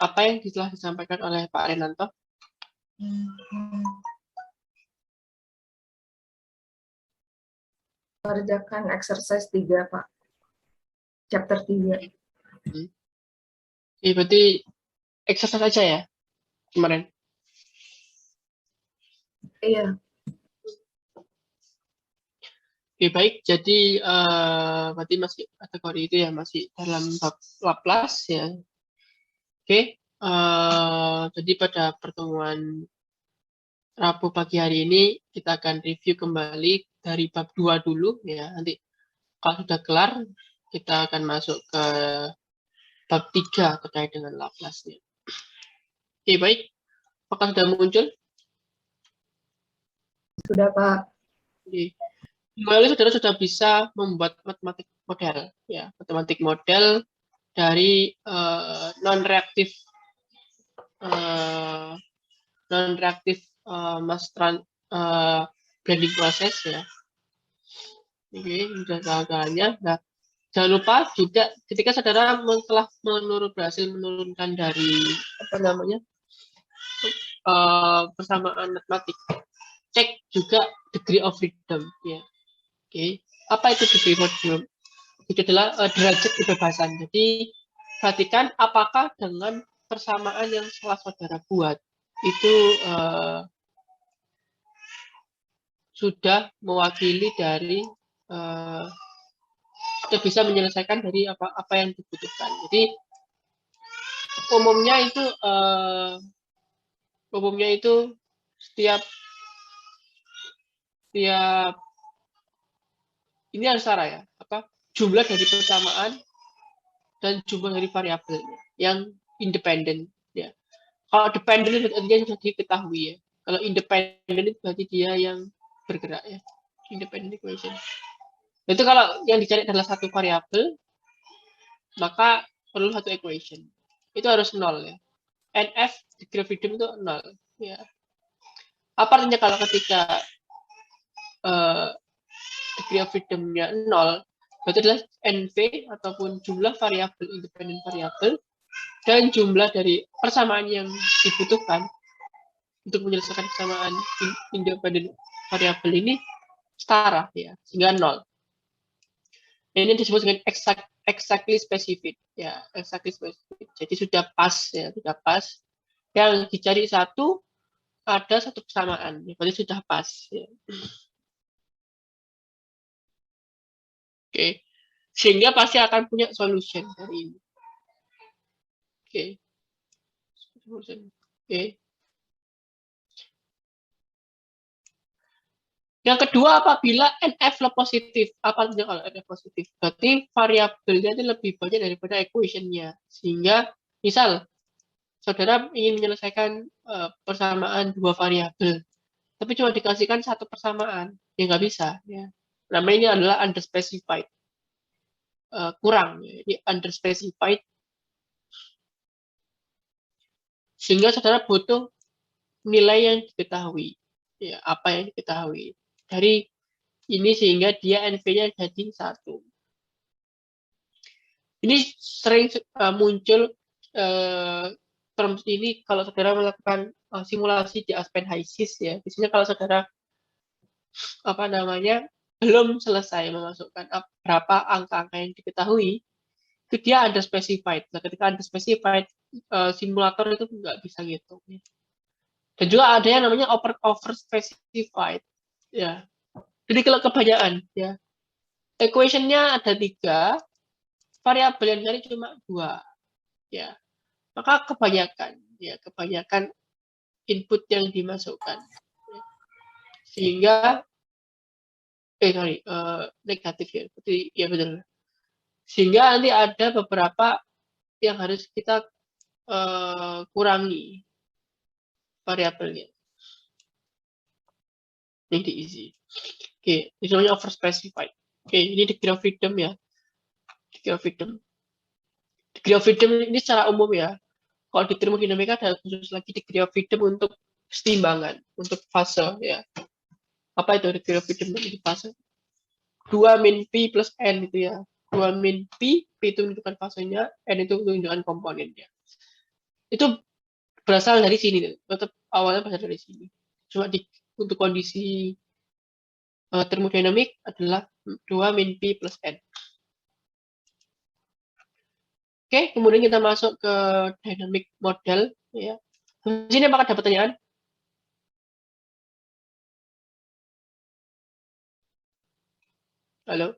apa yang telah disampaikan oleh Pak Renanto? Kerjakan exercise 3, Pak. Chapter 3. Oke, berarti exercise aja ya kemarin? Iya. Oke, baik. Jadi berarti masih kategori itu ya, masih dalam bab Laplace ya. Oke, jadi pada pertemuan Rabu pagi hari ini kita akan review kembali dari bab 2 dulu ya. Nanti kalau sudah kelar kita akan masuk ke bab 3 terkait dengan Laplace-nya. Oke, baik. Apakah sudah muncul? Sudah, Pak. Oke. Kembali saudara sudah bisa membuat matematik model ya, matematik model dari non-reaktif mass blending proses ya. Oke, sudah segalanya. Nah, jangan lupa juga ketika saudara telah berhasil menurunkan dari apa namanya persamaan matematik, cek juga degree of freedom ya. Oke, apa itu degree of freedom? Itu adalah derajat kebebasan. Jadi perhatikan apakah dengan persamaan yang telah saudara buat itu sudah mewakili dari sudah bisa menyelesaikan dari apa yang dibutuhkan. Jadi umumnya itu setiap ini harus setara ya, jumlah dari persamaan dan jumlah dari variabelnya yang independen ya. Kalau dependen itu artinya sudah diketahui ya. Kalau independen itu berarti dia yang bergerak ya. Independent equation. Itu kalau yang dicari adalah satu variabel, maka perlu satu equation. Itu harus 0 ya. NF degree of freedom itu 0 ya. Apa artinya kalau ketika degree of freedom-nya 0, berarti adalah NV ataupun jumlah variabel independen variabel dan jumlah dari persamaan yang dibutuhkan untuk menyelesaikan persamaan independen variabel ini setara ya, sehingga 0. Ini disebut dengan exactly specific ya, exactly specific. Jadi sudah pas ya, sudah pas. Yang dicari satu ada satu persamaan, ya, berarti sudah pas ya. Oke. Sehingga pasti akan punya solution dari ini. Oke. Oke. Yang kedua, apabila NF positif. Apa artinya kalau NF positif? Berarti variabelnya itu lebih banyak daripada equation-nya. Sehingga, misal, saudara ingin menyelesaikan persamaan dua variabel, tapi cuma dikasihkan satu persamaan, ya nggak bisa. Ya. Namanya ini adalah underspecified. Kurang. Ya. Ini underspecified. Sehingga saudara butuh nilai yang diketahui. Ya, apa yang diketahui. Dari ini sehingga dia NV-nya jadi 1. Ini sering muncul terms ini kalau saudara melakukan simulasi di Aspen HISIS ya. Biasanya kalau saudara belum selesai memasukkan berapa angka-angka yang diketahui, itu dia underspecified. Nah, ketika underspecified, simulator itu nggak bisa gitu. Dan juga ada yang namanya overspecified. Ya. Jadi kalau kebanyakan, ya, equation-nya ada 3, variabel yang dicari cuma 2, ya, maka kebanyakan input yang dimasukkan, ya. Sehingga negatif ya, berarti ya betul. Sehingga nanti ada beberapa yang harus kita kurangi variabelnya yang diisi. Oke, ini namanya overspecified. Oke, ini degree of freedom ya. Degree of freedom. Degree of freedom ini secara umum ya. Kalau di termodinamika ada khusus lagi degree of freedom untuk keseimbangan, untuk fase ya. Apa itu degree of freedom untuk fase? 2 min P plus N itu ya. 2 min P itu menunjukkan fasenya, N itu menunjukkan komponennya. Itu berasal dari sini, tetap awalnya berasal dari sini. Cuma untuk kondisi termodinamik adalah 2 min P plus N. Oke, kemudian kita masuk ke dynamic model. Ya. Di sini apakah ada pertanyaan? Halo?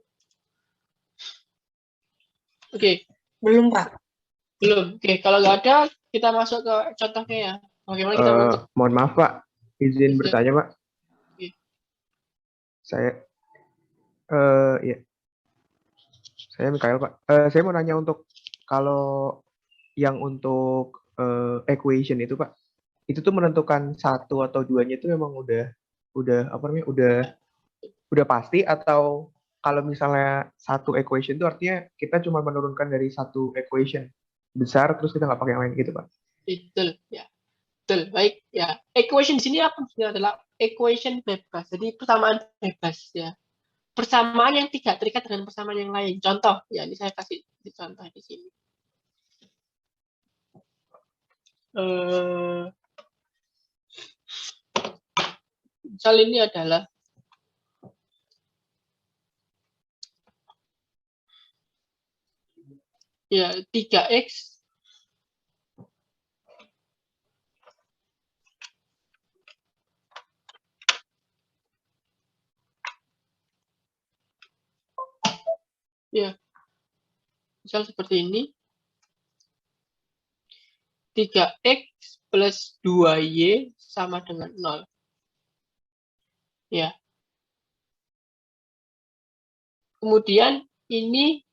Oke. Belum, Pak. Belum. Oke, kalau nggak ada, kita masuk ke contohnya ya. Bagaimana kita bentuk? Mohon maaf Pak, izin bertanya Pak. Oke. Saya, ya, saya Mikael Pak. Saya mau nanya untuk kalau yang untuk equation itu Pak, itu tuh menentukan satu atau duanya itu memang udah apa namanya, udah pasti, atau kalau misalnya satu equation itu artinya kita cuma menurunkan dari satu equation besar terus kita nggak pakai yang lain gitu Pak? Betul, ya. Betul, baik. Ya, equation di sini apa maksudnya adalah equation bebas. Jadi persamaan bebas ya. Persamaan yang tidak terikat dengan persamaan yang lain. Contoh, ya ini saya kasih contoh di sini. Misal ini adalah ya 3x ya. Misal seperti ini. 3x plus 2y sama dengan 0. Ya. Kemudian ini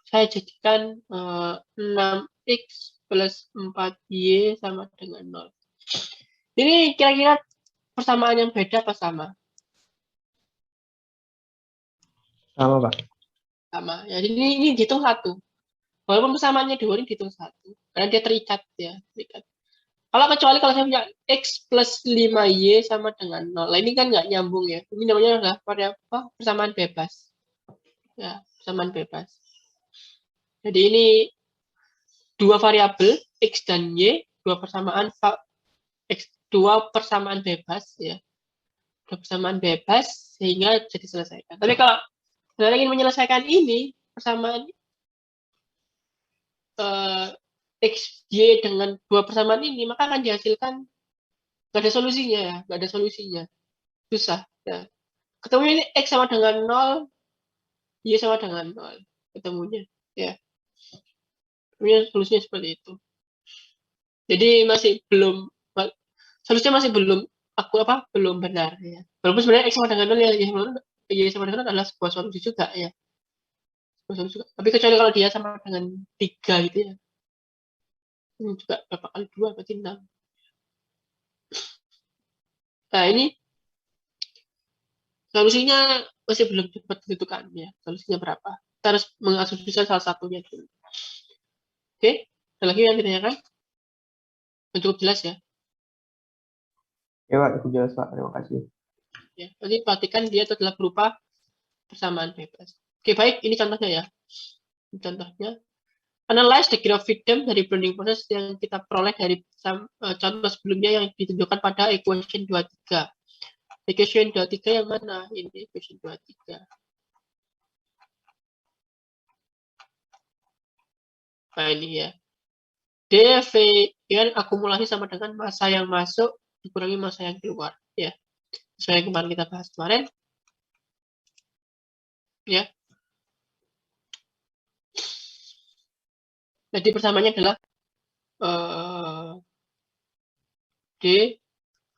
saya jadikan 6x plus 4y sama dengan 0. Ini kira-kira persamaan yang beda apa sama? Sama Pak. Sama. Ya, jadi ini dihitung satu. Walaupun persamaannya 2 ini dihitung satu. Karena dia terikat ya. Terikat. Kalau kecuali kalau saya punya x plus 5y sama dengan 0. Nah, ini kan nggak nyambung ya. Ini namanya adalah persamaan bebas. Ya, persamaan bebas. Jadi ini dua variabel x dan y, dua persamaan bebas ya. Dua persamaan bebas sehingga jadi selesaikan. Tapi kalau kita ingin menyelesaikan ini persamaan x, y dengan dua persamaan ini, maka akan dihasilkan nggak ada solusinya ya, nggak ada solusinya. Susah. Ya. Ketemunya ini x sama dengan 0, y sama dengan 0. Ketemunya. Ya. Ketemunya solusinya seperti itu. Jadi masih belum, solusinya masih belum, belum benar. Ya. Walaupun sebenarnya x sama dengan 0, y sama dengan 0 adalah sebuah solusi juga ya. Sebuah solusi juga. Tapi kecuali kalau dia sama dengan 3 gitu ya. Ini juga berapa kali 2 berarti 6. Nah ini solusinya masih belum dapat ditentukan ya. Solusinya berapa? Kita harus mengasumsikan salah satunya dulu. Oke, ada lagi yang ditanyakan? Cukup jelas ya? Ya Pak, cukup jelas Pak. Terima kasih. Ya, nanti perhatikan dia itu adalah berupa persamaan bebas. Oke, baik. Ini contohnya ya. Ini contohnya. Analyze degree of freedom dari bonding process yang kita peroleh dari contoh sebelumnya yang ditunjukkan pada equation 23. Equation 23 yang mana? Ini equation 23. Nah ini ya. dV ya, akumulasi sama dengan massa yang masuk dikurangi massa yang keluar. Ya. Sesuai yang kemarin kita bahas kemarin. Ya. Jadi persamaannya adalah D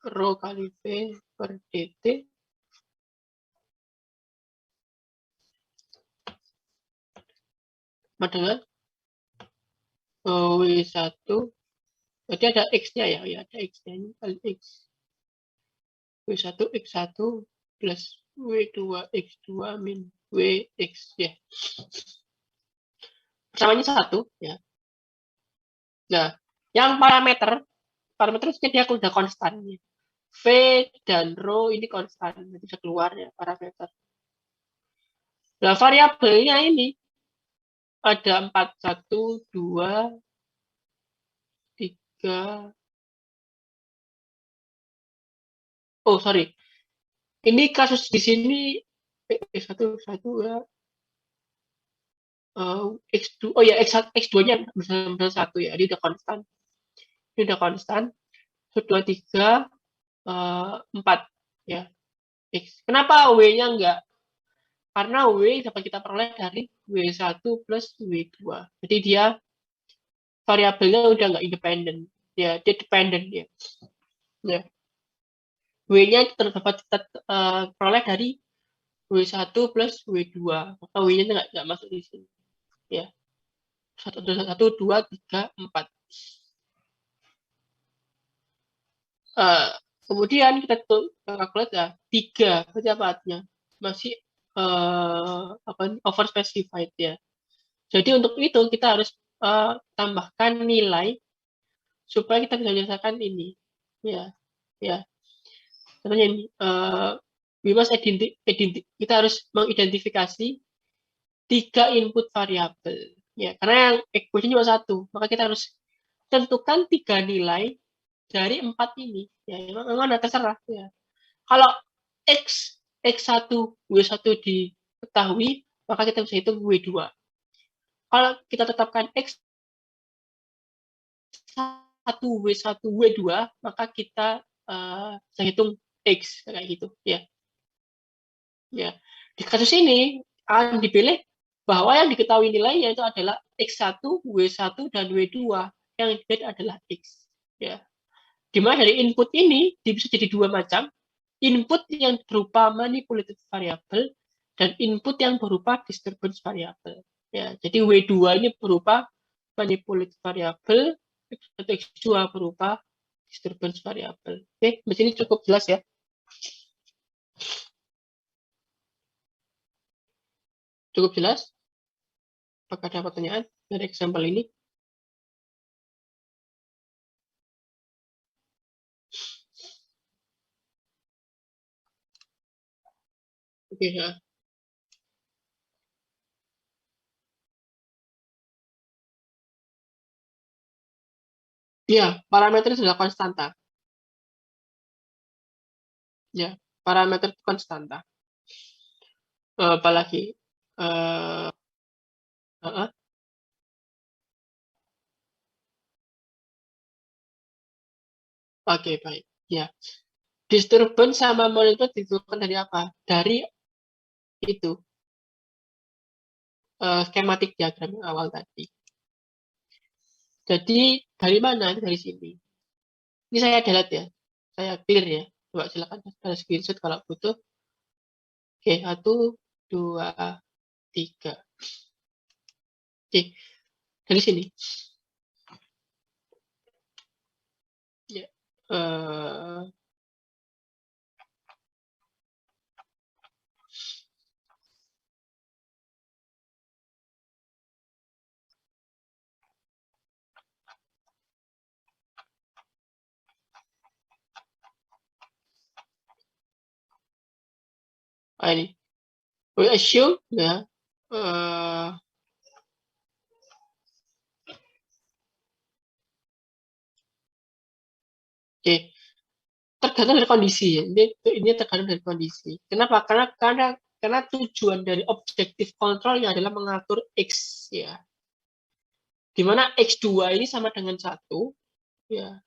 rho kali V per dt sama dengan W1. Jadi ada X-nya ya. Ya, ada X-nya ini kali X. W1 X1 plus W2 X2 min WX ya. Persamaannya 1 ya. Nah, yang parameter itu dia udah konstan ya. V dan rho ini konstan, nanti bisa keluar ya parameter. Nah, variabelnya ini ada 4, 1, 2, 3. Oh, sorry. Ini kasus di sini X1, ya. X2, oh ya, X2-nya bersama 1 ya. Ini udah konstan. Ini udah konstan. 1, 2, 3, 4 ya. X. Kenapa W-nya enggak? Karena W dapat kita peroleh dari W1 plus W2. Jadi dia variabelnya udah nggak independen. Ya, dia dependent ya. Ya. W-nya terdapat kita peroleh dari W1 plus W2. Maka W-nya nggak masuk di sini. Ya. 1, 2, 3, 4. Kemudian kita calculate ya 3. Berarti apa artinya? Masih over specified ya. Jadi untuk itu kita harus tambahkan nilai supaya kita bisa menyelesaikan ini. Ya, ya. Contohnya ini, we must kita harus mengidentifikasi 3 input variabel. Ya, karena yang equation cuma 1, maka kita harus tentukan 3 nilai dari 4 ini. Ya, memang terserah ya. Kalau X1, W1 diketahui, maka kita bisa hitung W2. Kalau kita tetapkan X1, W1, W2, maka kita bisa hitung X kayak gitu ya. Ya. Di kasus ini akan dipilih bahwa yang diketahui nilainya itu adalah X1, W1 dan W2. Yang dipilih adalah X ya. Dimana dari input ini bisa jadi 2 macam. Input yang berupa manipulated variable dan input yang berupa disturbance variable. Ya, jadi W2 ini berupa manipulated variable atau X2 berupa disturbance variable. Oke, di sini cukup jelas ya. Cukup jelas? Apakah ada pertanyaan dari example ini? Oke, ya. Ya, parameter sudah konstanta. Ya, parameter konstanta. Apalagi Oke, baik. Ya. Disturbance sama monitor ditentukan dari apa? Dari itu skematik diagram yang awal tadi. Jadi dari mana? Dari sini. Ini saya delete ya. Saya clear ya. Coba silakan ada screenshot kalau butuh. Oke, 1, 2, 3. Oke, dari sini. Ya. Ini. We assume ya. Oke. Tergantung dari kondisi. Ini tergantung dari kondisi. Kenapa? Karena tujuan dari objektif kontrolnya adalah mengatur X ya. Di mana X2 ini sama dengan 1 ya.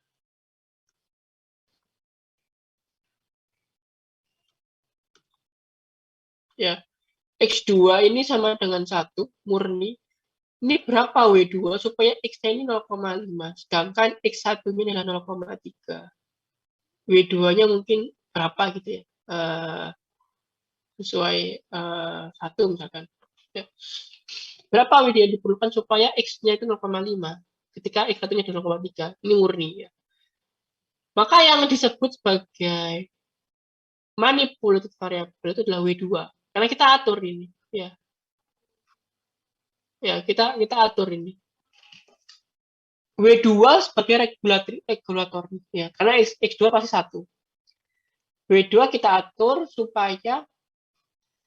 Ya. X2 ini sama dengan 1 murni. Ini berapa W2 supaya X-nya ini 0,5 sedangkan X1 ini adalah 0,3. W2-nya mungkin berapa gitu ya. Sesuai 1 misalkan. Ya. Berapa WD yang diperlukan supaya X-nya itu 0,5 ketika X1-nya adalah 0,3. Ini murni ya. Maka yang disebut sebagai manipulated variable itu adalah W2. Karena kita atur ini, ya. Ya, kita atur ini. W2 sebagai regulator ya. Karena X2 pasti 1. W2 kita atur supaya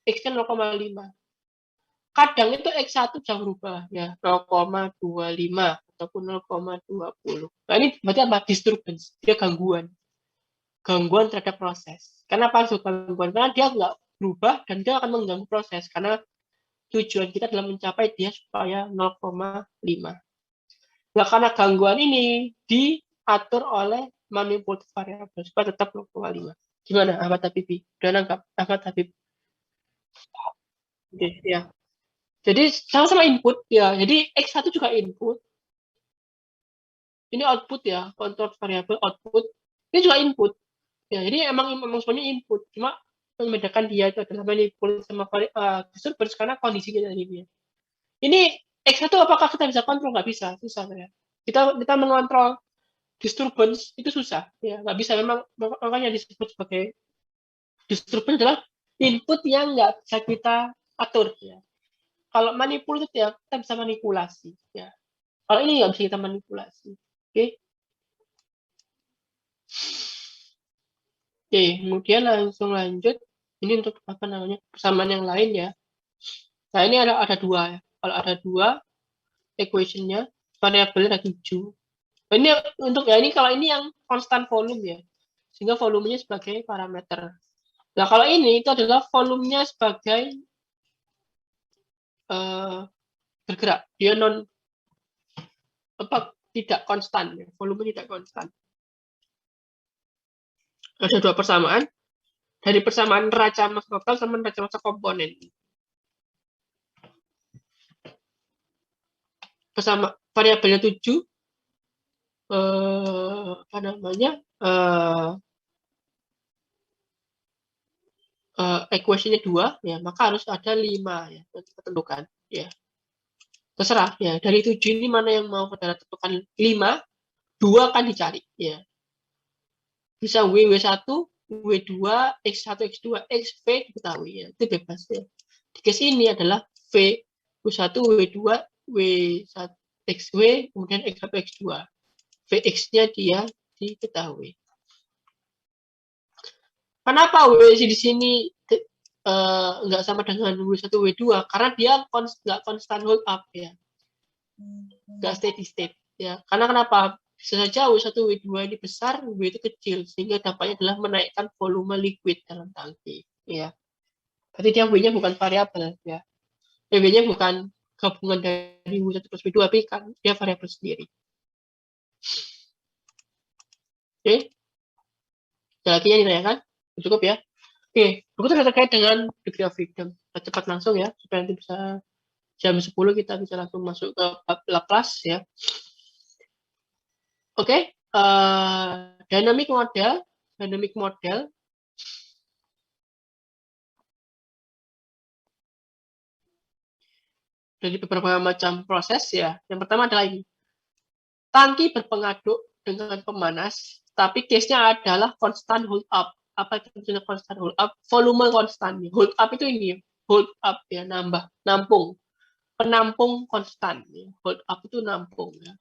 X-nya 0,5. kadang itu X1 bisa berubah ya 0,25 ataupun 0,20. Nah ini berarti apa? Disturbance, dia gangguan terhadap proses. Kenapa harus gangguan? Karena dia nggak berubah dan dia akan mengganggu proses karena tujuan kita adalah mencapai dia supaya 0,5. Nah, karena gangguan ini diatur oleh manipulatif variabel supaya tetap 0,5. Gimana, Ahmad Habibie? Udah nangkap, Ahmad Habib? Oke, ya. Jadi sama-sama input ya. Jadi X1 juga input. Ini output ya, kontrol variabel output. Ini juga input. Ya, jadi emang semuanya input. Cuma membedakan dia itu adalah manipulatif sama disturbance karena kondisinya dari dia. Ini X1 apakah kita bisa kontrol? Nggak bisa, susah ya. Kita mengontrol disturbance itu susah, ya nggak bisa. Memang makanya disebut sebagai disturbance adalah input yang nggak bisa kita atur. Ya. Kalau manipulatif ya kita bisa manipulasi. Ya. Kalau ini nggak bisa kita manipulasi. Oke. Oke, kemudian langsung lanjut. Ini untuk apa namanya persamaan yang lain ya. Nah ini ada dua ya. Kalau ada dua equationnya variabelnya ada 7. Ini untuk ya ini kalau ini yang constant volume ya, sehingga volumenya sebagai parameter. Nah kalau ini itu adalah volumenya sebagai bergerak, dia tidak konstan, ya. Volume tidak konstan. Ada dua persamaan dari persamaan neraca massa total sama neraca massa komponen. Bersama variabelnya 7, apa namanya? Equation-nya 2 ya, maka harus ada 5 ya, yang kita tentukan ya. Terserah ya, dari 7 ini mana yang mau saudara tentukan 5, 2 akan dicari ya. Bisa W1, W2, X1, X2, XV diketahui ya, itu bebas ya. Di case ini adalah V, W1, W2, W1, XW, kemudian X1, X2. Vx-nya dia diketahui. Kenapa W di sini nggak sama dengan W1, W2? Karena dia nggak constant hold up ya. Nggak steady state ya. Karena kenapa? Bisa saja W1, W2 ini besar, W itu kecil, sehingga dampaknya adalah menaikkan volume liquid dalam tangki ya. Berarti dia W-nya bukan variabel ya. W-nya bukan gabungan dari W1 plus W2, tapi kan dia variabel sendiri. Oke. Ada lagi yang ditanyakan? Cukup ya. Oke, berikutnya terkait dengan degree of freedom. Kita cepat langsung ya, supaya nanti bisa jam 10 kita bisa langsung masuk ke bab Laplace ya. Oke, dynamic model dari beberapa macam proses ya. Yang pertama adalah ini. Tangki berpengaduk dengan pemanas, tapi case-nya adalah constant hold up. Apa itu constant hold up? Volume konstan. Hold up itu ini, hold up ya, nampung. Penampung konstan. Ya. Hold up itu nampung ya.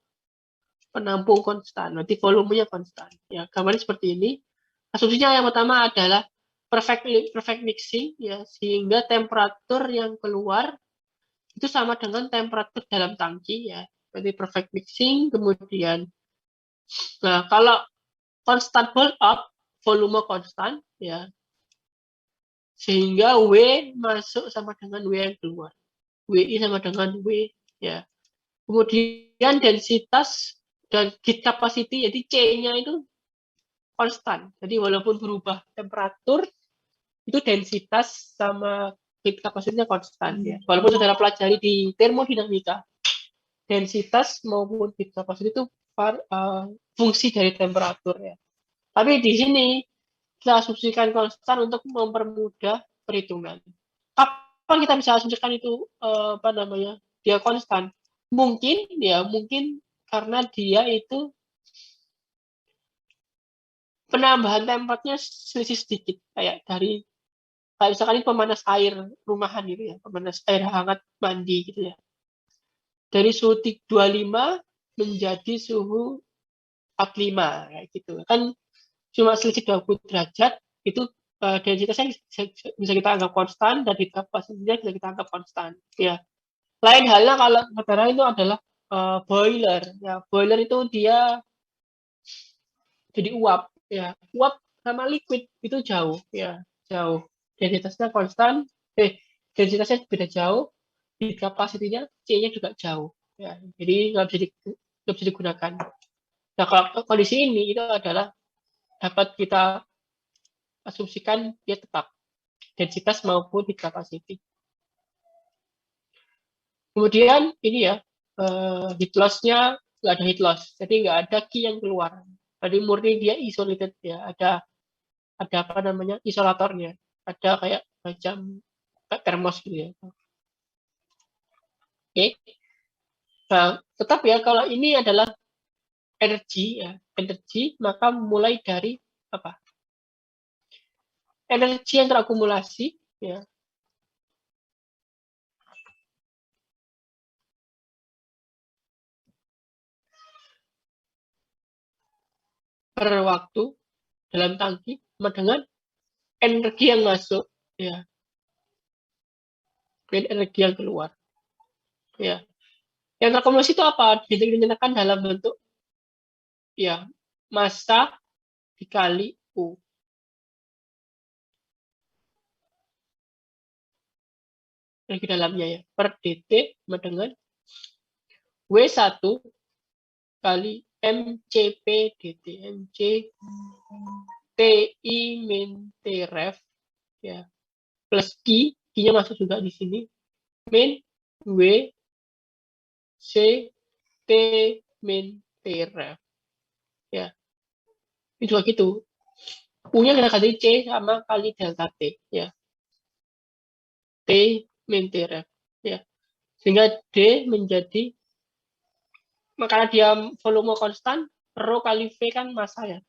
Penampung konstan, nanti volumenya konstan. Ya, gambarnya seperti ini. Asumsinya yang pertama adalah perfect mixing, ya, sehingga temperatur yang keluar itu sama dengan temperatur dalam tangki, ya. Berarti perfect mixing, kemudian, nah kalau constant hold up, volume konstan, ya, sehingga W masuk sama dengan W yang keluar. WI sama dengan W, ya. Kemudian densitas dan heat capacity, jadi C-nya itu konstan. Jadi walaupun berubah temperatur, itu densitas sama heat capacity-nya konstan. Ya. Walaupun saudara pelajari di termodinamika, densitas maupun heat capacity itu fungsi dari temperatur. Ya. Tapi di sini kita asumsikan konstan untuk mempermudah perhitungan. Kapan kita bisa asumsikan itu dia konstan? Mungkin karena dia itu penambahan temperaturnya selisih sedikit, kayak misalkan ini pemanas air rumahan gitu ya, pemanas air hangat mandi gitu ya. Dari suhu 25 menjadi suhu 45 kayak gitu. Kan cuma selisih 20 derajat, itu densitasnya bisa kita anggap konstan dan heat capacity-nya bisa kita anggap konstan. Ya. Lain halnya kalau udara itu adalah boiler. Ya, boiler itu dia jadi uap. Ya, uap sama liquid itu jauh. Ya, jauh. Densitasnya konstan. Densitasnya beda jauh. Heat capacity-nya C-nya juga jauh. Ya, jadi nggak bisa digunakan. Nah, kalau kondisi ini itu adalah dapat kita asumsikan dia tetap densitas maupun heat capacity. Kemudian ini ya, heat loss-nya nggak ada heat loss, jadi nggak ada Q yang keluar. Jadi murni dia isolated ya, ada apa namanya isolatornya, ada kayak macam termos gitu ya. Oke, nah, tetap ya kalau ini adalah energi ya, energi maka mulai dari apa? Energi yang terakumulasi ya per waktu dalam tangki sama dengan energi yang masuk ya, dan energi yang keluar ya. Yang terakumulasi itu apa? Dinyatakan dalam bentuk ya massa dikali U. Energi dalamnya ya per dt sama dengan W1 kali mcp dt. mc ti min t ref ya plus q-nya masuk juga di sini min w c t min t ref ya. Ini juga gitu. U-nya kita kasih C sama kali delta T ya. T min T ref ya. Sehingga D menjadi, karena dia volume konstan, rho kali V kan massa ya.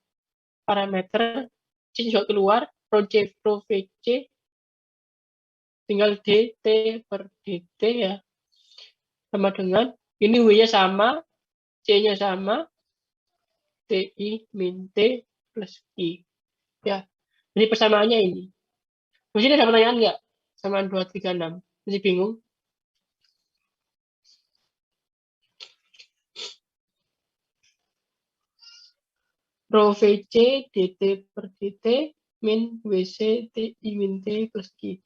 Parameter C juga keluar, rho C, rho VC tinggal dt per dt ya. Sama dengan, ini W-nya sama, C-nya sama, TI min T plus I. Ya. Jadi persamaannya ini. Di sini ada pertanyaan nggak? Samaan 236. Masih bingung? Rho VC dt per dt min WC TI min T plus Q.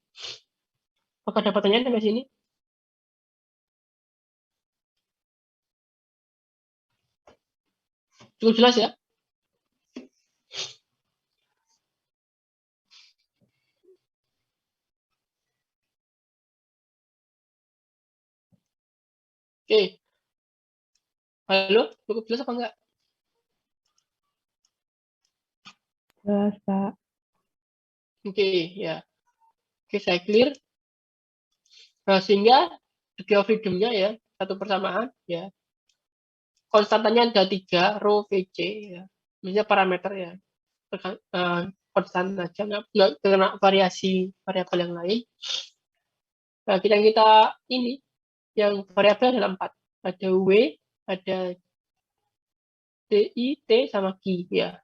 Apakah ada pertanyaan sampai sini? Cukup jelas ya? Oke. Halo, cukup jelas apa enggak? Jelas, Pak. Oke, ya. Oke, saya clear. Nah, sehingga degree of freedom-nya ya, satu persamaan ya. Konstantannya ada 3, rho VC ya. Misalnya parameter ya. Konstan aja, nggak kena variasi variabel yang lain. Nah, kita ini yang variabel ada 4. Ada W, ada TI, T, sama Q ya.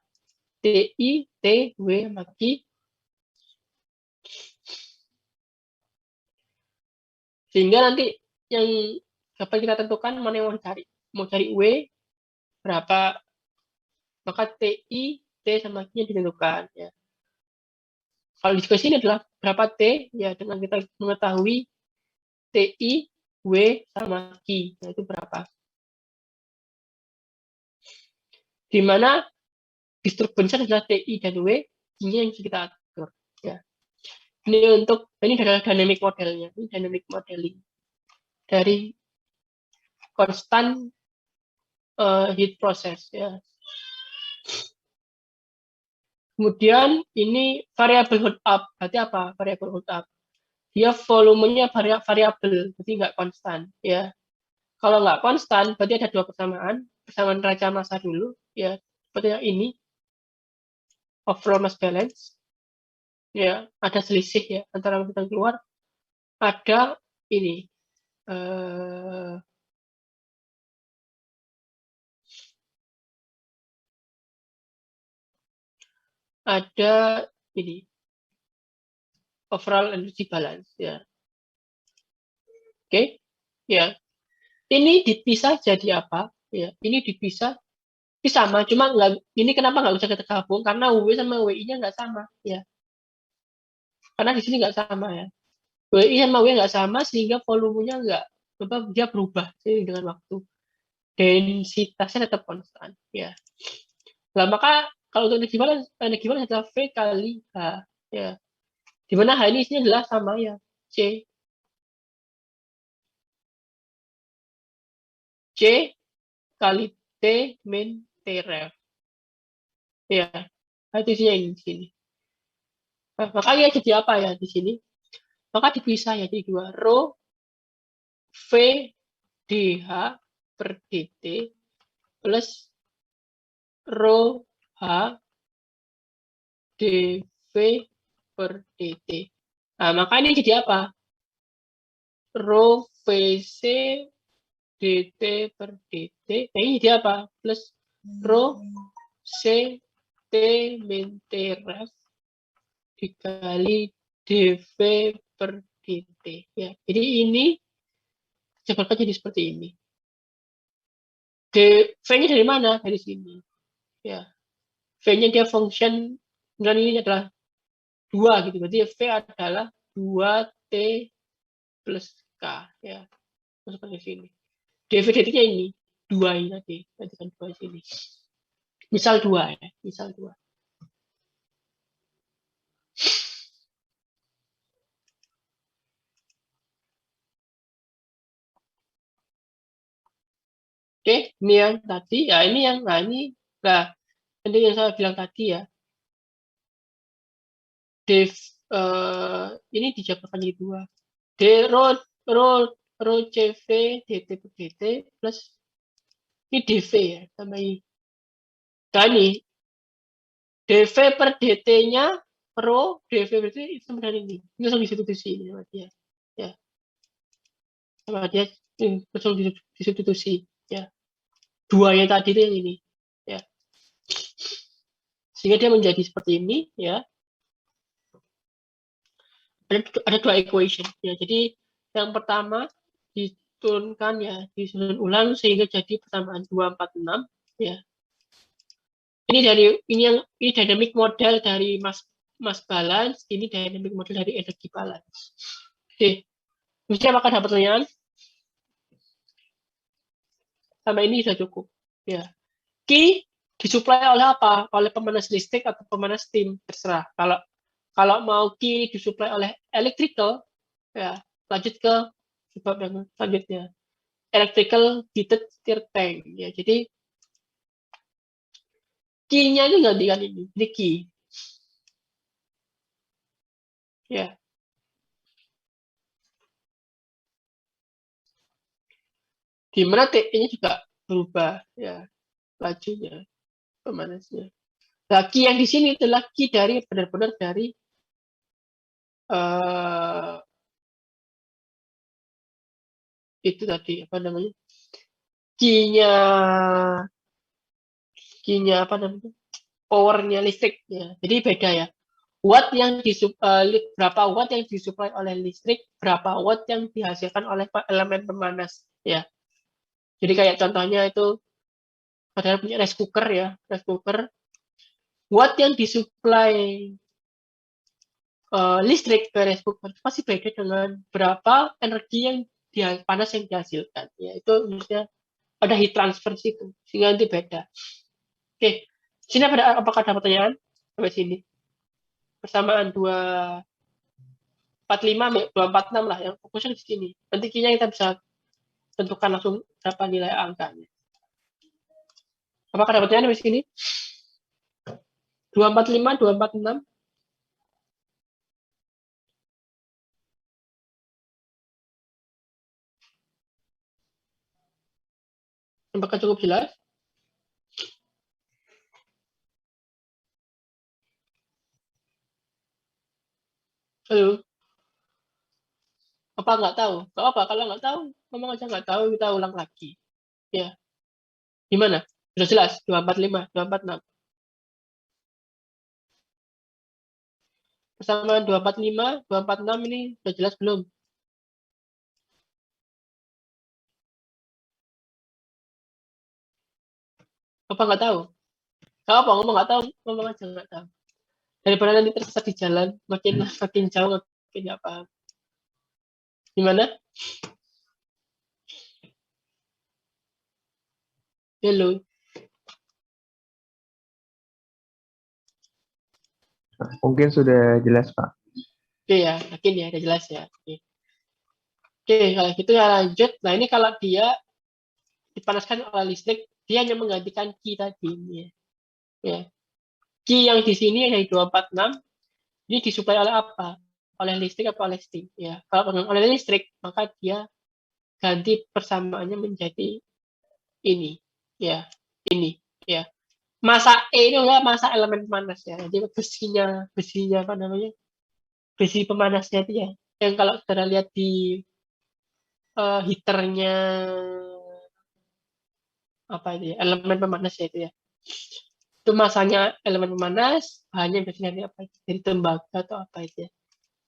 TI, T, W, sama Q. Sehingga nanti yang dapat kita tentukan mana yang mau dicari. Mau cari W berapa, maka TI, T, sama Q ditentukan ya. Kalau diskusi ini adalah berapa T ya, dengan kita mengetahui TI, W, sama Q, yaitu berapa. Di mana disturbance adalah TI dan W, Q-nya yang kita atur ya. Ini adalah dynamic modelnya, ini dynamic modeling dari konstan heat process ya. Kemudian ini variabel hold up, berarti apa? Variabel hold up, dia volumenya variabel, jadi nggak konstan ya. Kalau nggak konstan, berarti ada dua persamaan raja massa dulu ya, seperti yang ini, overall mass balance ya, ada selisih ya antara masuk dan keluar, ada ini ada ini overall energy balance ya. Oke, ya. Ini dipisah jadi apa? Ya, ini dipisah ini sama, cuma nggak ini kenapa nggak bisa kita gabung? Karena W sama WI-nya nggak sama ya. Karena di sini nggak sama ya. WI sama W nggak sama sehingga volumenya nggak apa dia berubah sih dengan waktu. Densitasnya tetap konstan ya. Nah, maka kalau untuk energi balance adalah V kali H ya. Di mana H ini isinya adalah sama ya, C. C kali T min T ref. Ya, itu isinya ini di sini. Nah, makanya jadi apa ya di sini? Maka dipisah ya jadi dua rho V dH per dt plus rho H dV per dt. Nah, maka ini jadi apa? Rho VC dt per dt. Nah, ini jadi apa? Plus rho C T min T ref dikali dV per dt. Ya, jadi ini jabarkan jadi seperti ini. V-nya dari mana? Dari sini. Ya, V-nya dia function dan ini adalah 2 gitu. Berarti V adalah 2T plus K ya. Masukkan ke sini. dV dt-nya ini 2 ini tadi. Nanti kan 2 sini. Misal 2 ya, misal 2. Oke, ini yang tadi ya, ini yang nah ini nah yang saya bilang tadi ya. Ini dijabarkan jadi 2. D rho CV dt per dt plus ini dV ya, tambah ini. Nah ini dV per dt-nya rho dV berarti itu sama dengan ini. Ini langsung disubstitusi ini sama dia. Ya. Sama dia langsung disubstitusi ya. 2 yang tadi itu yang ini ya. Sehingga dia menjadi seperti ini ya. Ada 2 equation ya. Jadi yang pertama diturunkan ya, disusun ulang sehingga jadi persamaan 246 ya. Ini dynamic model dari mass balance, ini dynamic model dari energy balance. Oke. Mesti apakah ada pertanyaan? Sampai ini sudah cukup. Ya. Q disuplai oleh apa? Oleh pemanas listrik atau pemanas steam, terserah. Kalau mau Q disuplai oleh electrical, ya lanjut ke sebab yang selanjutnya. Electrical heated stir tank. Ya, jadi Q-nya ini gantikan ini. Ini Q. Ya. Di mana T-nya juga berubah ya lajunya, pemanasnya. Nah, Q yang di sini adalah Q dari benar-benar dari itu tadi apa namanya? Q-nya apa namanya? Powernya listrik ya. Jadi beda ya. Watt yang berapa watt yang disuplai oleh listrik, berapa watt yang dihasilkan oleh elemen pemanas ya. Jadi kayak contohnya itu padahal punya rice cooker ya, rice cooker. Watt yang disuplai listrik ke rice cooker pasti beda dengan berapa energi yang panas yang dihasilkan ya. Itu maksudnya ada heat transfer situ sehingga nanti beda. Oke, sini apakah ada pertanyaan sampai sini? Persamaan 245, 246 lah yang fokusnya di sini. Nanti kayaknya kita bisa tentukan langsung berapa nilai angkanya. Apakah ada pertanyaan di sini? 245, 246. Apakah cukup jelas? Halo? Apa nggak tahu? Nggak apa, kalau nggak tahu, ngomong aja nggak tahu, kita ulang lagi. Ya. Gimana? Sudah jelas? 245, 246. Persamaan 245, 246 ini sudah jelas belum? Apa nggak tahu? Nggak apa, ngomong nggak tahu, ngomong aja nggak tahu. Daripada nanti tersesat di jalan, makin jauh, makin nggak paham. Gimana? Hello. Mungkin sudah jelas, Pak. Oke ya, yakin ya, udah jelas ya. Oke, kalau gitu ya lanjut. Nah ini kalau dia dipanaskan oleh listrik, dia hanya menggantikan key tadi ini ya. Ya. Key yang di sini yang 246 ini disuplai oleh apa? Oleh listrik atau oleh steam? Ya, kalau oleh listrik maka dia ganti persamaannya menjadi ini, ya, ini, ya. Masa E ini adalah masa elemen pemanas ya. Jadi besinya apa namanya? Besi pemanasnya itu ya. Yang kalau saudara lihat di heaternya apa itu ya? Elemen pemanas ya itu ya. Itu masanya elemen pemanas, bahannya biasanya dari apa? Dari tembaga atau apa itu ya.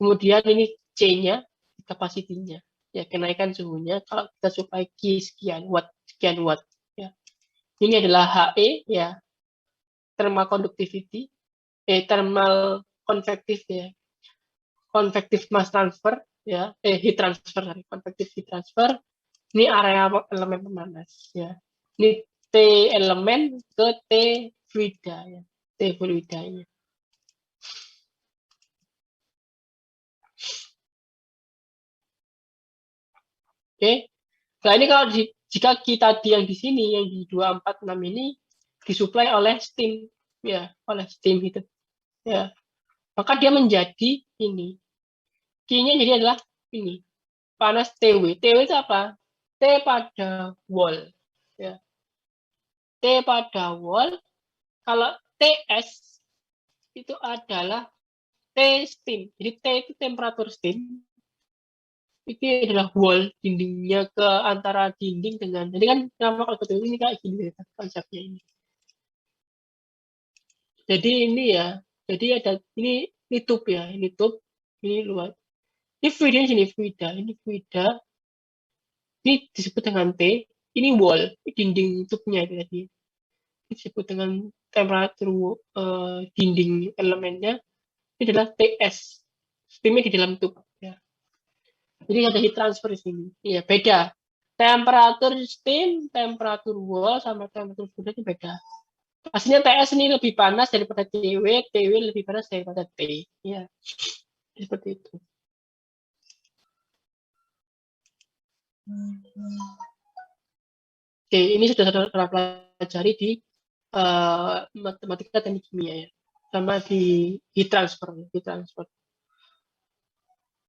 Kemudian ini C-nya, kapasitinya. Ya, kenaikan suhunya kalau kita supply Q sekian watt. Ya. Ini adalah HE, ya, thermal conductivity, thermal convective, ya, convective mass transfer, ya, heat transfer, sorry, convective heat transfer. Ini area elemen pemanas, ya. Ini T elemen ke T fluida, ya, T fluidanya. Oke. Nah, ini kalau jika kita yang di sini yang di 246 ini disuplai oleh steam, ya, oleh steam gitu. Ya. Maka dia menjadi ini. Q-nya jadi adalah ini. Panas TW. TW itu apa? T pada wall. Ya. T pada wall. Kalau TS itu adalah T steam. Jadi T itu temperatur steam. Itu adalah wall, dindingnya ke antara dinding dengan. Jadi kan kenapa kalau betul ini kayak gini konsepnya ini. Jadi ini ya. Jadi ada ini tube ya, ini tube, ini luar. Ini fluida sini ini fluida. Ini disebut dengan T. Ini wall, dinding tube-nya itu tadi. Ini disebut dengan temperatur dinding elemennya. Ini adalah TS. Steamnya di dalam tube. Ya. Jadi ada heat transfer di sini. Iya, beda. Temperatur steam, temperatur wall, sama temperatur fluida itu beda. Pastinya TS ini lebih panas daripada TW, TW lebih panas daripada T. Ya, seperti itu. Oke, ini sudah saudara pelajari di matematika dan kimia ya, sama di heat transfer.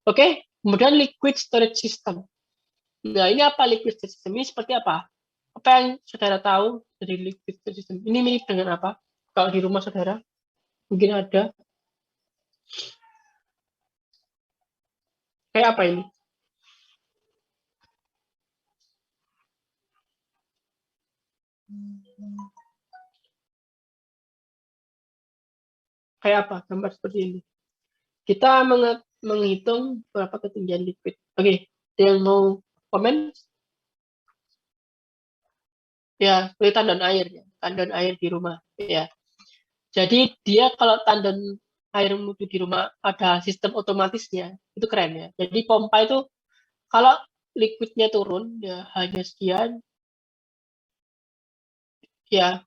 Oke, kemudian liquid storage system. Nah, ini apa liquid storage system? Ini seperti apa? Apa yang saudara tahu dari liquid storage system? Ini mirip dengan apa? Kalau di rumah saudara, mungkin ada. Kayak apa ini? Kayak apa gambar seperti ini? Kita menghitung berapa ketinggian liquid. Oke, ada yang mau komen? Ya, seperti tandon air ya, tandon air di rumah. Ya, jadi dia kalau tandon air menuju di rumah ada sistem otomatisnya, itu keren ya. Jadi pompa itu kalau liquidnya turun ya hanya sekian, ya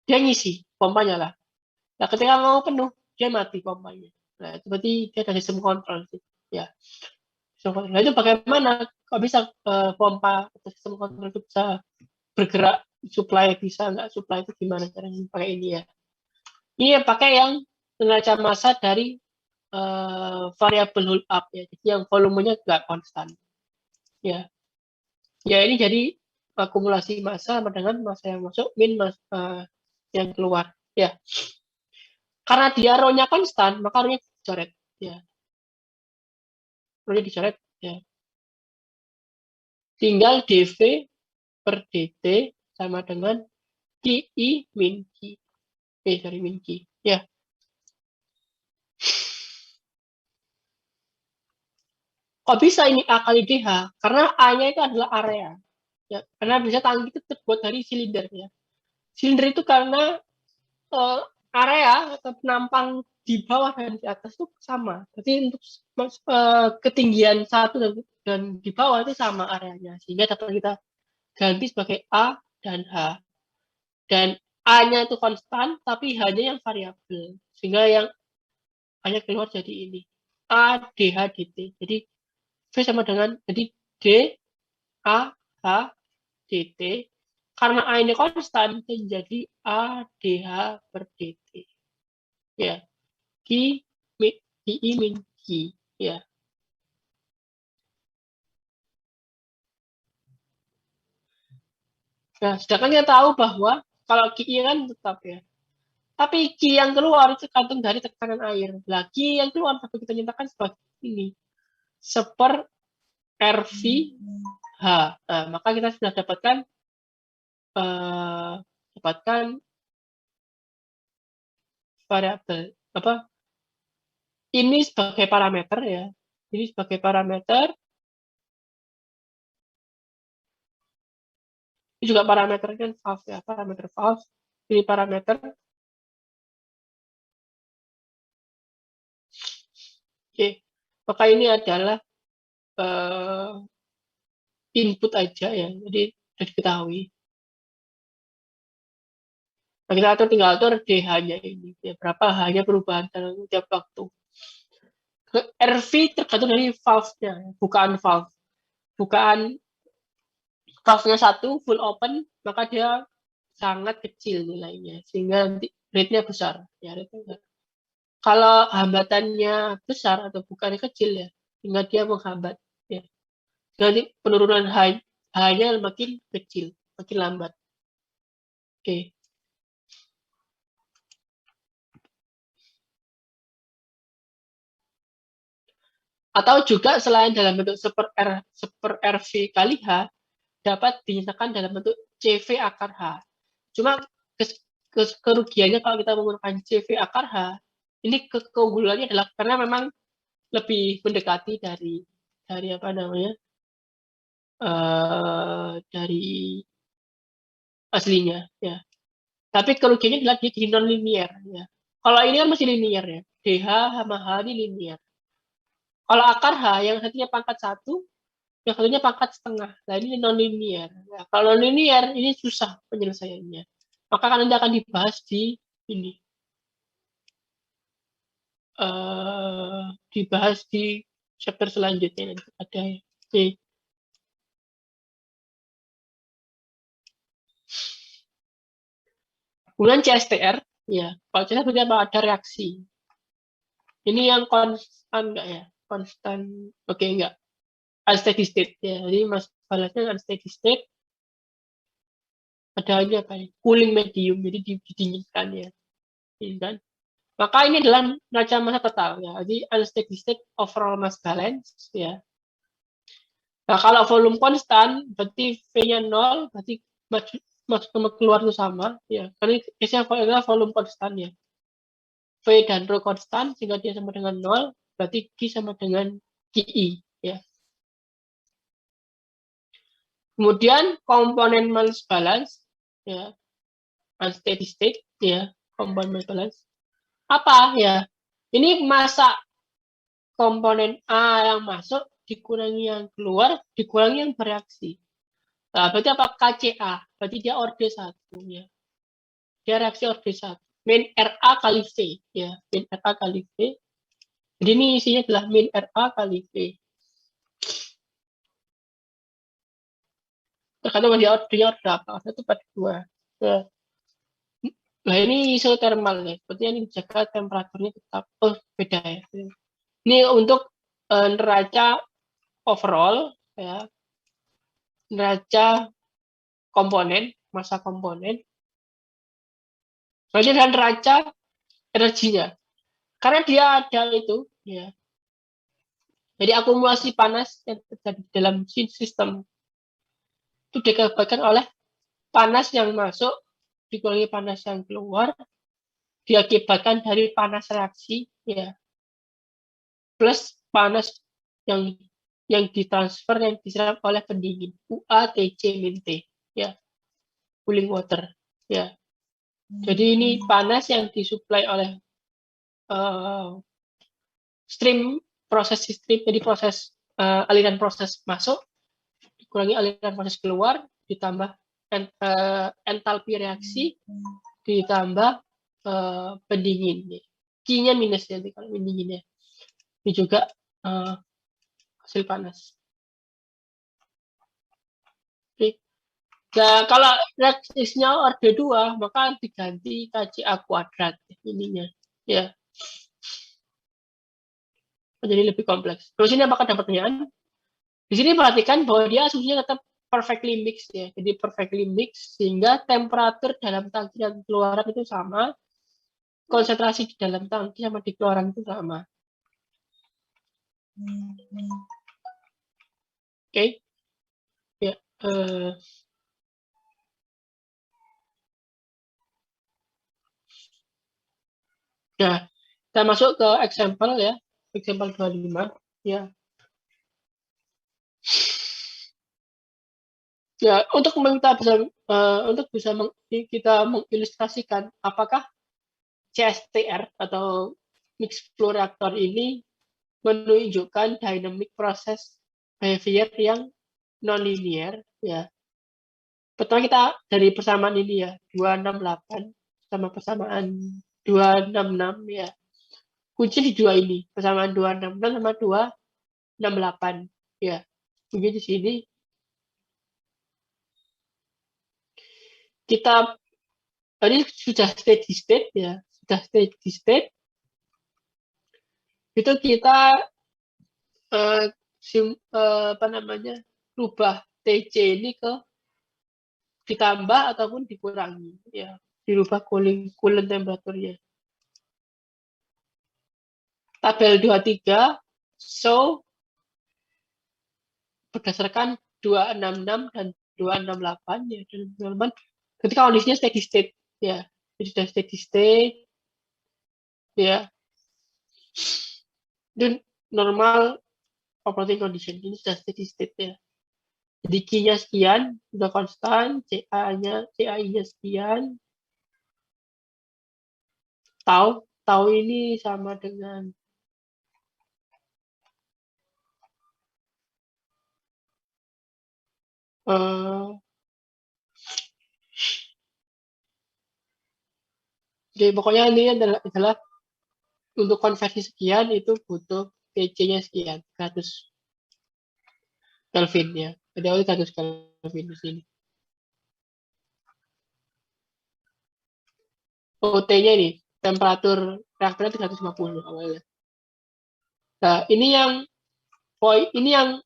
dia ngisi pompanya lah. Nah, ketika mau penuh dia mati pompanya. Nah, itu berarti dia ada sistem kontrol sih. Ya, sistem kontrol. Nah, itu bagaimana kok bisa pompa atau sistem kontrol itu bisa bergerak, supply bisa nggak, supply itu gimana caranya pakai ini ya. Ini pakai yang neraca massa dari variabel hold up ya, jadi yang volumenya nggak konstan. Ya, ya ini jadi akumulasi massa sama dengan massa yang masuk min yang keluar. Ya, karena dia rho-nya konstan, maka rho-nya dicoret. Ya, rho-nya dicoret. Ya, tinggal dv per dt sama dengan ki min ki. Sorry, min ki. Ya. Kok bisa ini A kali DH? Karena A-nya itu adalah area. Ya, karena bisa tangki itu terbuat dari silinder ya. Silinder itu karena area atau penampang di bawah dan di atas itu sama. Jadi untuk ketinggian satu dan di bawah itu sama areanya. Sehingga dapat kita ganti sebagai A dan H. Dan A-nya itu konstan, tapi H-nya yang variabel. Sehingga yang hanya keluar jadi ini. A, DH, DT. Jadi V sama dengan, jadi D, A, H, DT. Karena A ini konstan, menjadi A, DH, per DT. Ya. Q, I, min Q. Ya. Nah, sedangkan kita tahu bahwa kalau QI kan tetap ya. Tapi Q yang keluar itu tergantung dari tekanan air. Nah, Q yang keluar dapat kita nyatakan sebagai ini. Seper RV H. Nah, maka kita sudah dapatkan variabel apa? Ini sebagai parameter ya. Ini sebagai parameter. Ini juga parameter kan valve ya, parameter valve. Ini parameter. Oke, maka ini adalah input aja ya, jadi sudah diketahui. Nah, kita atur tinggal atur DH-nya ini, ya, berapa H-nya perubahan dalam setiap waktu. RV tergantung dari valve-nya, bukaan valve. Bukaan valve-nya satu, full open, maka dia sangat kecil nilainya, sehingga nanti rate-nya besar. Ya, rate-nya. Kalau hambatannya besar atau bukannya kecil ya, sehingga dia menghambat. Ya. Jadi penurunan H-nya makin kecil, makin lambat. Oke. Atau juga selain dalam bentuk seper RV kali H, dapat dinyatakan dalam bentuk CV akar H. Cuma kerugiannya kalau kita menggunakan CV akar H, ini keunggulannya adalah karena memang lebih mendekati dari apa namanya, dari aslinya ya. Tapi kerugiannya adalah dia jadi non linear ya. Kalau ini kan masih linear ya, DH sama H ini linear. Kalau akar H yang satunya pangkat 1, yang satunya pangkat setengah. Nah ini non-linear. Nah, kalau non-linear ini susah penyelesaiannya. Maka nanti akan dibahas di ini. Dibahas di chapter selanjutnya nanti ada ya. Oke. Kemudian CSTR, ya. Kalau CSTR berarti apa? Ada reaksi. Ini yang konstan enggak ya? Konstan, oke enggak. Unsteady state ya. Jadi mas balasnya unsteady state. Ada aja apa ya? Cooling medium, jadi didinginkan ya. Ini kan. Maka ini adalah neraca massa total ya. Jadi unsteady state overall mass balance ya. Nah, kalau volume konstan berarti V-nya 0, berarti masuk sama keluar itu sama ya. Karena adalah volume konstan ya. V dan rho konstan sehingga dia sama dengan 0, berarti Q sama dengan QI ya. Kemudian komponen mass balance ya. Unsteady state ya, komponen mass balance. Apa ya? Ini massa komponen A yang masuk dikurangi yang keluar, dikurangi yang bereaksi. Nah, berarti apa? KCA. Berarti dia orde 1. Ya. Dia reaksi orde 1. Min RA kali V. Ya. Min RA kali V. Jadi ini isinya adalah min RA kali V. Tergantung dia ordenya berapa. 1/2. Nah, ini isothermal ya. Berarti ini dijaga temperaturnya tetap. Oh, beda ya. Ini untuk neraca overall ya. Neraca komponen, massa komponen. Berarti dan neraca energinya. Karena dia ada itu ya. Jadi akumulasi panas yang terjadi dalam sistem itu diakibatkan oleh panas yang masuk dikurangi panas yang keluar, diakibatkan dari panas reaksi ya, plus panas yang yang ditransfer, yang diserap oleh pendingin. UA, TC, min T. Ya, cooling water. Ya. Jadi ini panas yang disuplai oleh stream, proses stream, jadi proses aliran proses masuk, dikurangi aliran proses keluar, ditambah entalpi reaksi, ditambah pendingin. Q-nya minus nanti kalau pendinginnya. Ini juga hasil panas. Oke. Nah, kalau reaksinya orde 2, maka diganti KCA kuadrat ininya. Ya. Jadi lebih kompleks. Terus ini apakah dapat pertanyaan? Di sini perhatikan bahwa dia asumsinya tetap perfectly mix ya. Jadi perfectly mix sehingga temperatur dalam tangki dan keluaran itu sama, konsentrasi di dalam tangki sama di keluaran itu sama. Oke. Ya. Nah, kita masuk ke example ya. Example 25 ya. Ya, untuk kita mengilustrasikan apakah CSTR atau mixed flow reactor ini menunjukkan dynamic process behavior yang non-linear ya. Pertama kita dari persamaan ini ya, 268 sama persamaan 266 ya. Kunci di dua ini, persamaan 266 sama 268 ya. Kunci di sini kita tadi sudah steady state ya, sudah steady state. Itu kita rubah TC ini ke ditambah ataupun dikurangi ya, dirubah coolant temperaturnya. Tabel 23 show berdasarkan 266 dan 268 ya, teman-teman. Ketika kondisinya steady state ya, jadi sudah steady state ya, dan normal operating condition ini sudah steady state ya. Jadi Q-nya sekian, sudah konstan, CAI-nya sekian, tau ini sama dengan jadi pokoknya ini adalah untuk konversi sekian itu butuh TC-nya sekian, 100 Kelvin ya. Jadi 100 Kelvin di sini. OT-nya ini temperatur reaktornya 350 awalnya. Nah, ini yang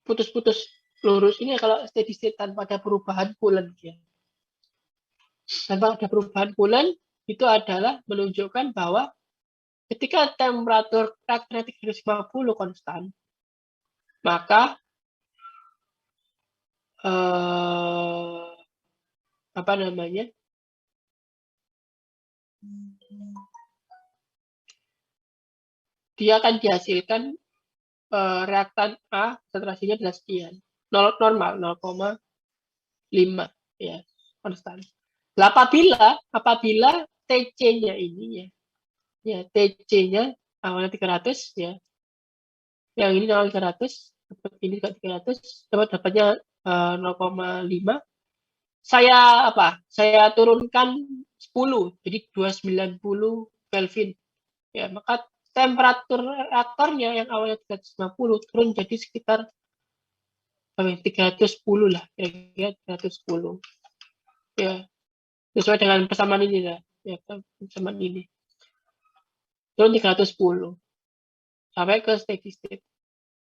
putus-putus lurus ini kalau steady state tanpa ada perubahan coolant ya. Tanpa ada perubahan coolant itu adalah menunjukkan bahwa ketika temperatur reaktornya 350 konstan, maka dia akan dihasilkan reaktan A konsentrasinya adalah sekian, normal 0,5 ya, konstan. Apabila TC-nya ini ya TC-nya awalnya 300 ya, yang ini awalnya 300, dapat ini juga 300, dapatnya 0,5. Saya turunkan 10, jadi 290 Kelvin ya, maka temperatur reaktornya yang awalnya 350 turun jadi sekitar 310 lah, kira-kira 310 ya, sesuai dengan persamaan ini lah ya, persamaan ini turun 310 sampai ke steady state.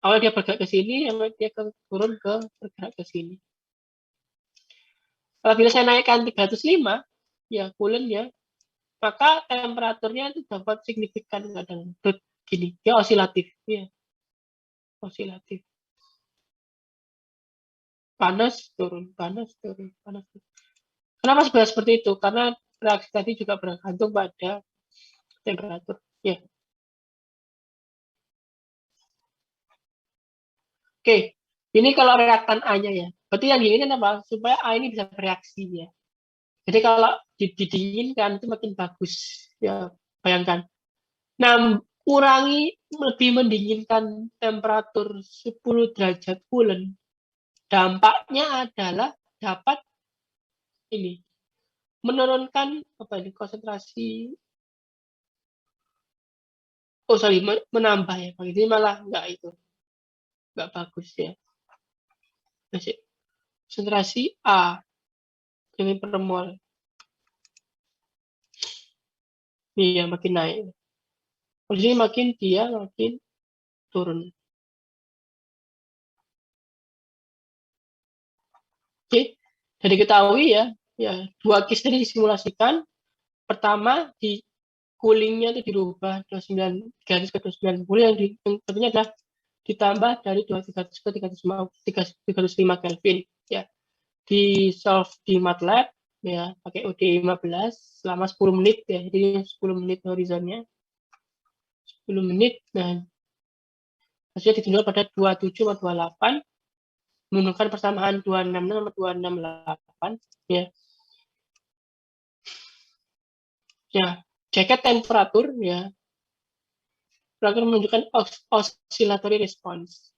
Awalnya dia bergerak ke sini, sampai dia turun bergerak ke sini. Apabila saya naikkan 305 ya coolantnya, maka temperaturnya itu dapat signifikan kadang gini, dia osilatif ya, osilatif, panas turun, panas turun, panas turun. Kenapa seperti itu? Karena reaksi tadi juga bergantung pada temperatur ya. Oke, ini kalau reaktan A-nya ya. Berarti yang diinginkan apa? Supaya A ini bisa bereaksi ya. Jadi kalau didinginkan itu makin bagus. Ya, bayangkan. Nah, kurangi lebih mendinginkan temperatur 10 derajat Celcius. Dampaknya adalah dapat ini menurunkan apa ini konsentrasi. Oh sorry, menambah ya. Jadi malah nggak itu, nggak bagus ya. Masih konsentrasi A ini per mol. Iya makin naik. Jadi makin dia makin turun. Oke, jadi ketahui ya, ya dua case tadi disimulasikan. Pertama di coolingnya itu dirubah 29 garis ke 290 yang tentunya adalah ditambah dari 2300 ke 305 Kelvin ya. Di solve di MATLAB ya pakai OD15 selama 10 menit ya. Jadi 10 menit horizonnya. 10 menit dan hasilnya ditunjukkan pada 27 atau 28 menggunakan persamaan 266 sama 268 ya. Ya, jaket temperatur ya. Temperatur menunjukkan oscillatory response.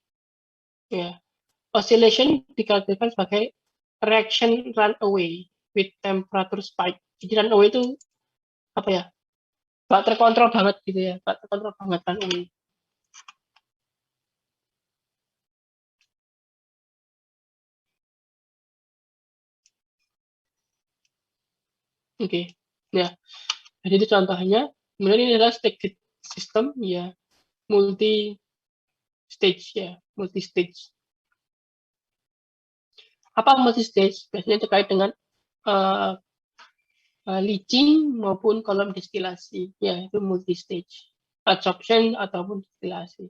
Ya. Oscillation dikalkulasikan sebagai reaction runaway with temperature spike. Jadi runaway itu apa ya? Gak terkontrol banget gitu ya, gak terkontrol banget runaway. Oke, ya. Jadi itu contohnya. Kemudian ini adalah staged system ya, multi stage ya, multi stage. Apa multi stage? Biasanya terkait dengan uh, leaching maupun kolom destilasi ya, itu multi stage. Adsorption ataupun destilasi.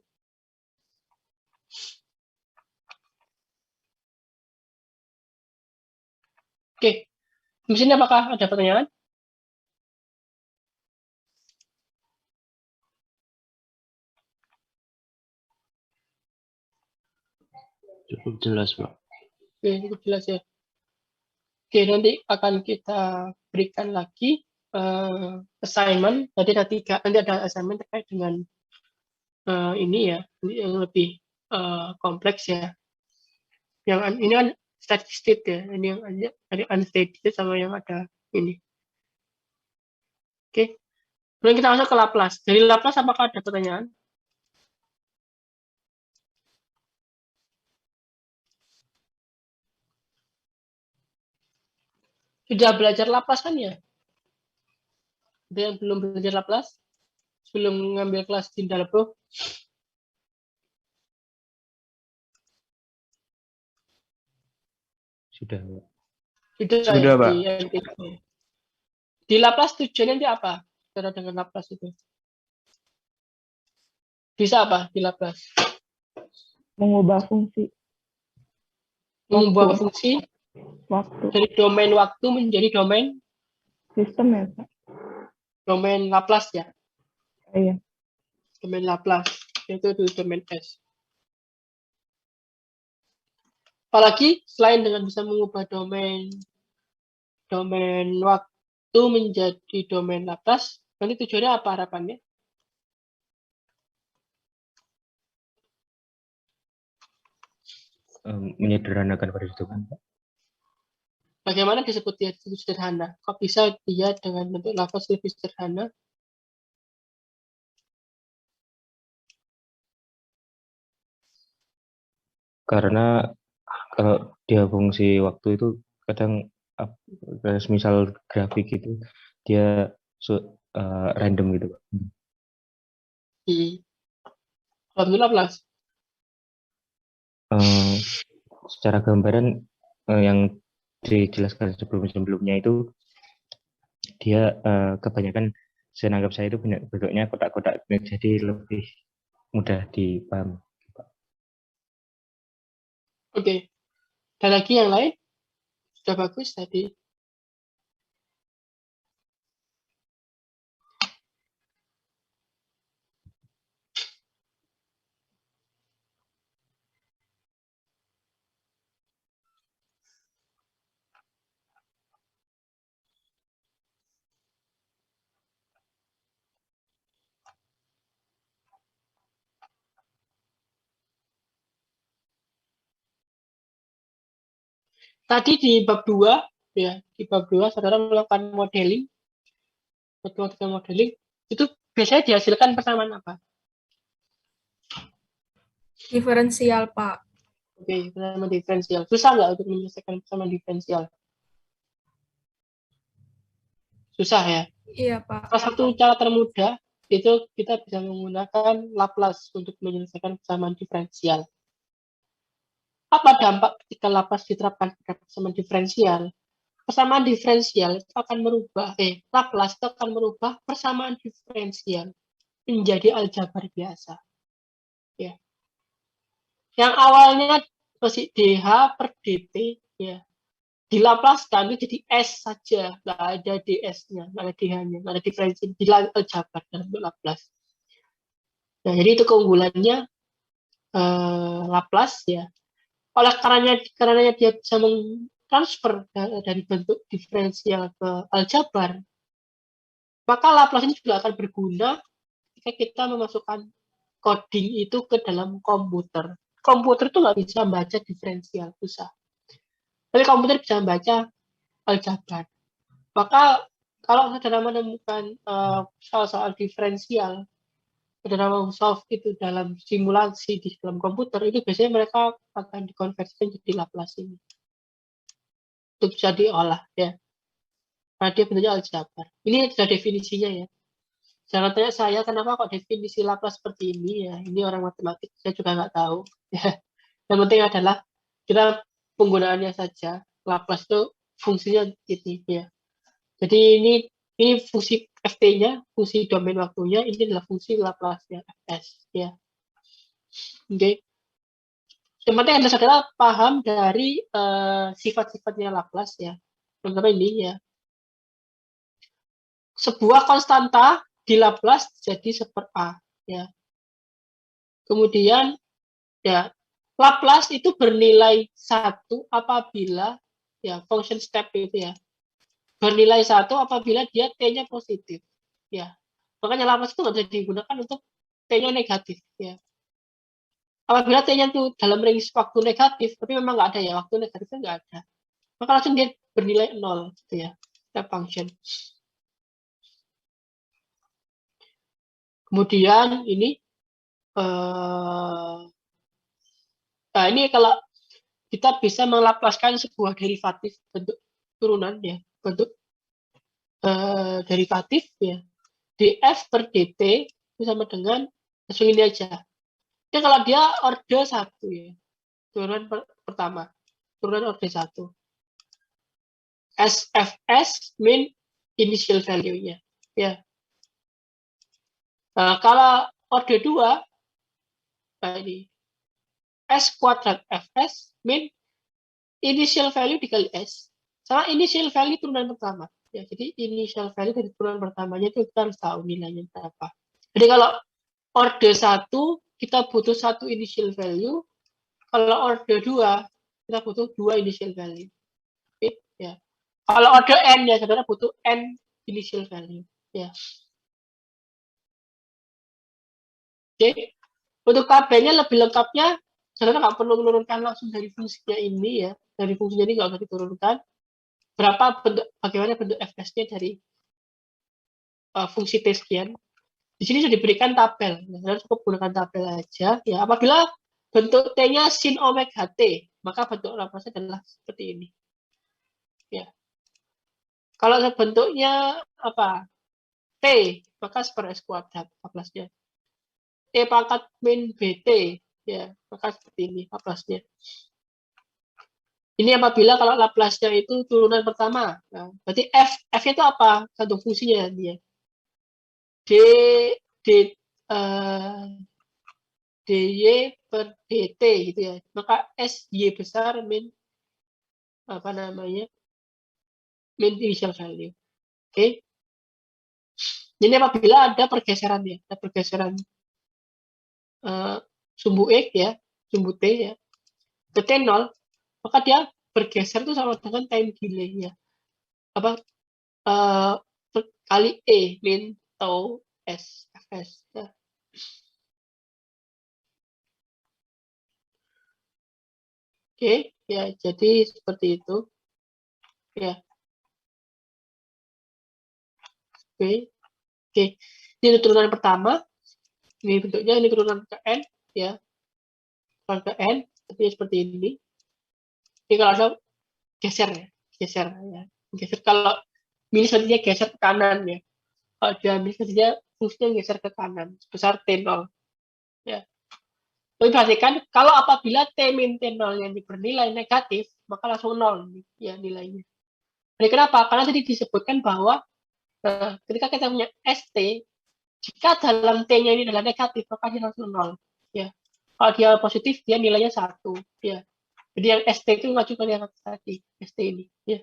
Oke, di sini apakah ada pertanyaan? Cukup jelas, Pak. Oke, cukup jelas ya. Oke, nanti akan kita berikan lagi assignment. Nanti ada assignment terkait dengan ini ya, yang lebih kompleks ya. Yang ini kan statistik ya, ini yang ada unsteady sama yang ada ini. Oke, kemudian kita masuk ke Laplace. Dari Laplace apakah ada pertanyaan? Sudah belajar Laplace kan ya? Ada yang belum belajar Laplace? Sebelum mengambil kelas di Dalbro? Sudah, Pak. Sudah, Ya, Pak. di NTT. Di Laplace tujuannya nanti apa? Cara dengan Laplace itu. Bisa apa di Laplace? Mengubah fungsi Mengubah fungsi waktu dari domain waktu menjadi domain sistem ya, Pak. Laplace ya. Iya. Domain Laplace. Itu di domain S. Apalagi selain dengan bisa mengubah domain waktu menjadi domain Laplace, nanti tujuannya apa harapannya? Menyederhanakan perhitungan, Pak. Bagaimana disebut dia itu sederhana? Kok bisa dia dengan bentuk Laplace lebih sederhana? Karena kalau dia fungsi waktu itu kadang misal grafik itu dia random gitu, Pak. Kalau bentuk Laplace? Secara gambaran yang dijelaskan sebelumnya itu dia kebanyakan saya anggap saya itu bentuknya kotak-kotak jadi lebih mudah dipahami. Oke. Dan lagi yang lain? Sudah bagus tadi. Tadi di bab 2 ya, di bab 2 saudara melakukan modeling, metode modeling itu biasanya dihasilkan persamaan apa? Diferensial, Pak. Oke, persamaan diferensial. Susah nggak untuk menyelesaikan persamaan diferensial? Susah ya. Iya, Pak. Salah satu cara termudah itu kita bisa menggunakan Laplace untuk menyelesaikan persamaan diferensial. Apa dampak ketika Laplace diterapkan pada persamaan diferensial? Persamaan diferensial itu akan merubah, Laplace itu akan merubah persamaan diferensial menjadi aljabar biasa. Ya. Yang awalnya masih DH per DT, ya, dilaplaskan itu jadi S saja, nggak ada DS-nya, nggak ada DH-nya, nggak ada diferensi, di aljabar dalam Laplace. Nah, jadi itu keunggulannya Laplace ya. Oleh karenanya dia bisa mentransfer dari bentuk diferensial ke aljabar, maka Laplace ini juga akan berguna ketika kita memasukkan coding itu ke dalam komputer. Komputer itu nggak bisa membaca diferensial, susah. Tapi komputer bisa membaca aljabar. Maka kalau saudara menemukan soal-soal diferensial, saudara mau solve itu dalam simulasi di dalam komputer, itu biasanya mereka akan dikonversikan jadi Laplace ini. Itu bisa diolah ya. Karena dia bentuknya aljabar. Ini sudah definisinya ya. Jangan tanya saya kenapa kok definisi Laplace seperti ini ya. Ini orang matematik, saya juga nggak tahu. Ya. Yang penting adalah kita penggunaannya saja. Laplace itu fungsinya gitu ya. Jadi ini fungsi ft-nya, fungsi domain waktunya, ini adalah fungsi Laplace-nya fs ya. Oke. Yang penting adalah saudara paham dari sifat-sifatnya Laplace ya. Terutama ini ya. Sebuah konstanta di Laplace jadi seper A ya. Kemudian ya Laplace itu bernilai 1 apabila ya function step itu ya bernilai 1 apabila dia t-nya positif ya. Makanya Laplace itu nggak bisa digunakan untuk t-nya negatif ya. Apabila t-nya itu dalam range waktu negatif, tapi memang nggak ada ya, waktu negatifnya nggak ada, maka langsung dia bernilai 0 gitu ya, step function. Kemudian ini nah ini kalau kita bisa melaplaskan sebuah derivatif bentuk turunan ya, bentuk derivatif ya, df per dt itu sama dengan langsung ini aja. Jadi kalau dia order 1 ya, turunan pertama, turunan order 1. SFS min initial value-nya ya. Nah, kalau order 2 nah ini S kuadrat Fs min initial value dikali S sama initial value turunan pertama ya. Jadi initial value dari turunan pertamanya itu kita harus tahu nilainya berapa. Jadi kalau order 1 kita butuh 1 initial value, kalau order 2 kita butuh 2 initial value. Oke, ya. Kalau order n ya saudara butuh n initial value ya. Oke. Untuk tabelnya lebih lengkapnya saudara nggak perlu menurunkan langsung dari fungsinya ini ya. Dari fungsinya ini nggak usah diturunkan. Bagaimana bentuk fs-nya dari fungsi t sekian. Di sini sudah diberikan tabel. Saudara cukup gunakan tabel aja. Ya, apabila bentuk t-nya sin omega t, maka bentuk Laplace adalah seperti ini. Ya. Kalau bentuknya apa? T, maka per S kuadrat Laplace-nya. T pangkat min BT, ya, maka seperti ini Laplace-nya. Ini apabila kalau Laplace-nya itu turunan pertama. Nah, berarti F itu apa? Satu fungsinya dia. dy per dt gitu ya. Maka SY besar min apa namanya? Min initial value. Oke. Ini apabila ada pergeseran ya, ada pergeseran sumbu X ya, sumbu T ya, ke T0, maka dia bergeser itu sama dengan time delay ya. Apa kali E min tau S Fs ya. Oke, ya, jadi seperti itu. Ya, oke. Oke. Ini turunan pertama. Ini bentuknya, ini turunan ke N, ya. Turunan ke N, seperti ini. Ini kalau saya geser ya, geser ya. Geser kalau minus berarti dia geser ke kanan ya. Kalau dia minus berarti dia fungsinya geser ke kanan sebesar T0 ya. Tapi perhatikan kalau apabila T min T0 yang bernilai negatif, maka langsung 0 ya nilainya. Jadi kenapa? Karena tadi disebutkan bahwa ketika kita punya ST, jika dalam T-nya ini adalah negatif, maka dia langsung 0 ya. Kalau dia positif, dia nilainya 1 ya. Jadi yang ST itu mengajukan yang tadi, ST ini ya.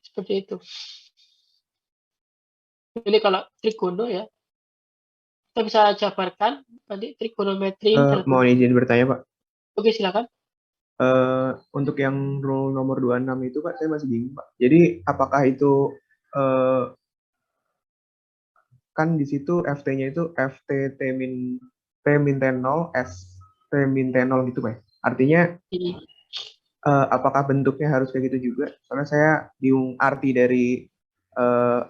Seperti itu. Ini kalau trigono ya, kita bisa jabarkan nanti trigonometri Mohon izin bertanya, Pak. Oke, silakan. Untuk yang rule nomor 26 itu, Pak, saya masih bingung, Pak. Jadi, apakah itu kan di situ FT-nya itu FT T min T0 S T min T0 gitu, Pak. Artinya apakah bentuknya harus kayak gitu juga? Soalnya saya bingung arti dari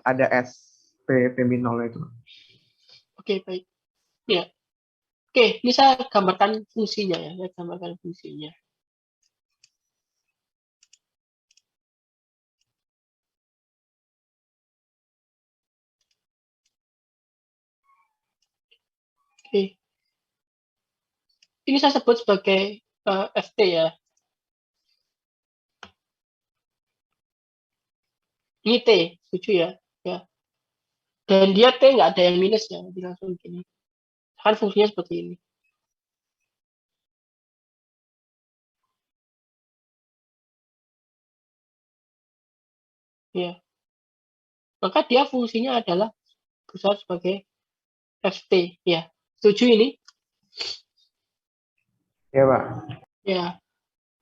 ada S T min 0 itu. Oke, baik. Ya. Oke, ini saya gambarkan fungsinya ya. Saya gambarkan fungsinya. Oke. Ini saya sebut sebagai FT ya. Ini T, setuju ya? Ya. Dan dia T nggak ada yang minus ya, jadi langsung gini. Kan fungsinya seperti ini. Ya. Maka dia fungsinya adalah besar sebagai FT ya. Setuju ini? Ya, Pak. Ya.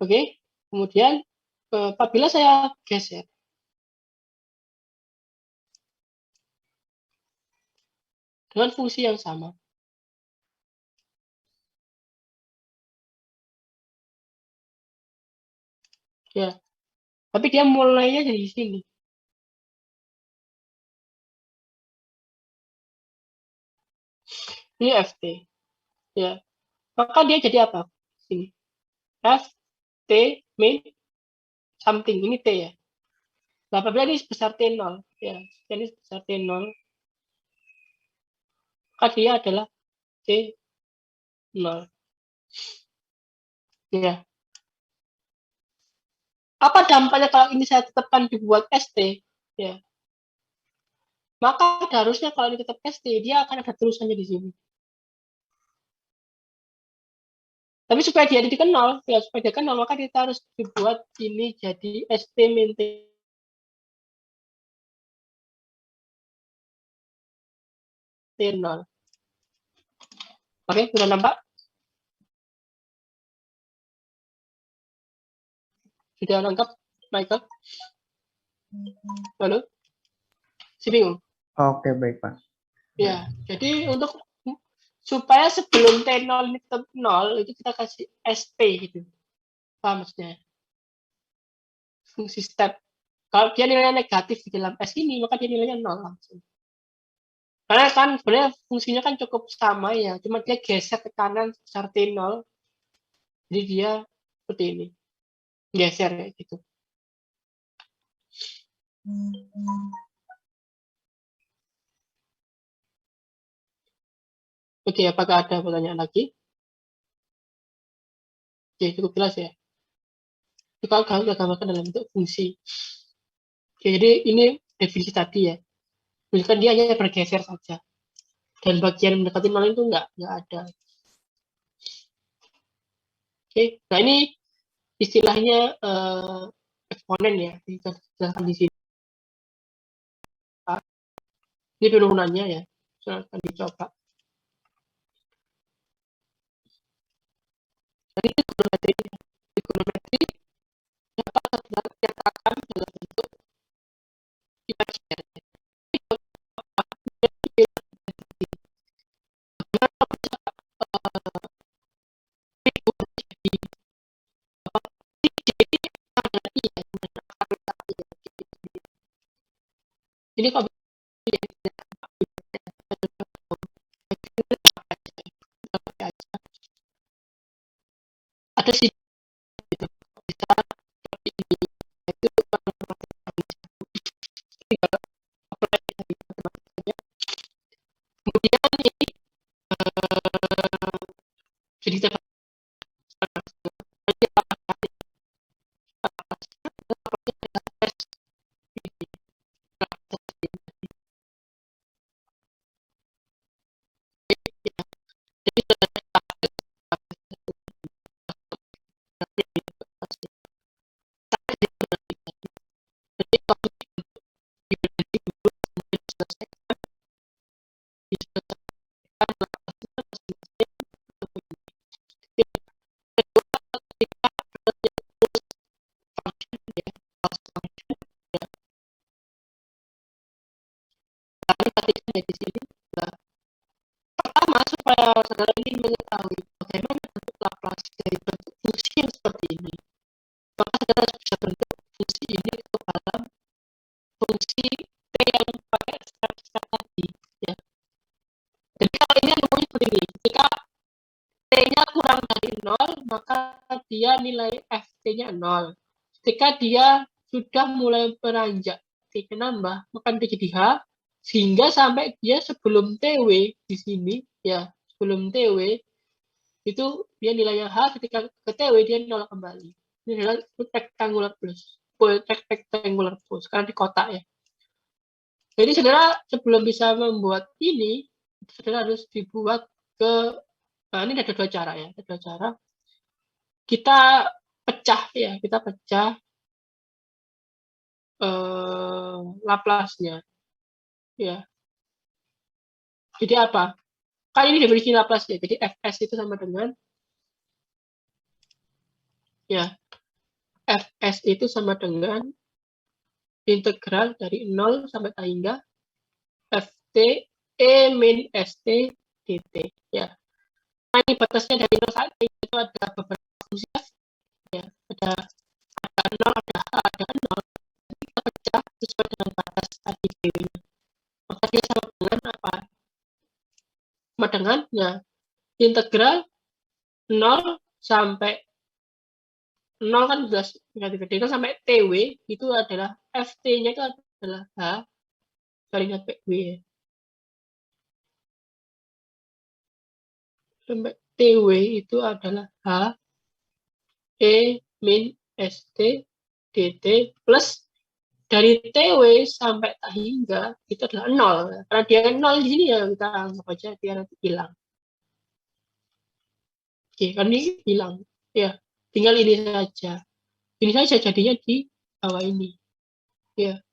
Oke. Kemudian apabila saya geser dengan fungsi yang sama. Ya. Tapi dia mulainya dari sini. Ini FT. Ya. Maka dia jadi apa? Sini. F, T, min, something. Ini T ya. Nah, apabila ini sebesar T0. Ya. Ini sebesar T0. Maka dia adalah T0. Ya. Apa dampaknya kalau ini saya tetapkan dibuat ST? Ya. Maka harusnya kalau ini tetap ST, dia akan ada terusannya di sini. Tapi supaya dia dikenal, ya supaya dia kenal, maka kita harus dibuat ini jadi ST min T0. Oke, sudah nampak? Sudah nangkap, Michael? Halo? Si bingung? Oke, baik, Pak. Ya, jadi untuk supaya sebelum T0 ini tetap 0, itu kita kasih SP gitu. Paham maksudnya? Fungsi step. Kalau dia nilainya negatif di dalam S ini, maka dia nilainya 0 langsung. Karena kan sebenarnya fungsinya kan cukup sama ya, cuma dia geser ke kanan sebesar T0, jadi dia seperti ini. Geser ya gitu. Oke, apakah ada pertanyaan lagi? Oke, cukup jelas ya. Itu kalau kami gambarkan dalam bentuk fungsi. Oke, jadi ini definisi tadi ya. Misalkan dia hanya bergeser saja. Dan bagian mendekati nol itu nggak ada. Oke, nah ini istilahnya eksponen ya. Dijelaskan di sini. Ini turunannya ya. Silahkan dicoba. Jadi trigonometri dapat dinyatakan dalam bentuk imajiner. Ini kok ada sih gitu. Bisa seperti ini. Itu tinggal apply dari matematikanya. Kemudian ini jadi kita di sini. Nah, pertama supaya saudara ini mengetahui bagaimana bentuk Laplace dari bentuk fungsi yang seperti ini, maka saudara bisa bentuk fungsi ini ke dalam fungsi T yang pakai step tadi. Ya. Jadi kalau ini namanya seperti ini, ketika T-nya kurang dari 0, maka dia nilai Ft-nya 0. Ketika dia sudah mulai beranjak T-nya nambah, maka dia jadi H, sehingga sampai dia sebelum TW di sini, ya, sebelum TW, itu dia nilainya H, ketika ke TW dia 0 kembali. Ini adalah rectangular plus, rectangular plus, karena di kotak ya. Jadi saudara sebelum bisa membuat ini, saudara harus dibuat ke, nah ini ada dua cara ya, ada dua cara. Kita pecah ya, kita pecah Laplace-nya. Ya. Jadi apa? Kan ini definisi Laplace ya. Jadi Fs itu sama dengan ya, Fs itu sama dengan integral dari 0 sampai tak hingga Ft E min St dt. Ya. Nah, ini batasnya dari 0 sampai itu ada beberapa fungsi ya. Ada 0, ada H, ada 0. Kita pecah sesuai dengan batas tadi D-nya. Maka dia sama dengan apa? Sama dengan ya, integral 0 sampai 0 kan jelas negatif. 0 sampai TW itu adalah FT-nya itu adalah H garingan PW. Sampai TW itu adalah H E min ST dt plus dari TW sampai tak hingga itu adalah 0. Karena dia 0 di sini ya kita anggap aja dia nanti hilang. Oke, kan ini hilang. Ya, tinggal ini saja. Ini saja jadinya di bawah ini. Ya,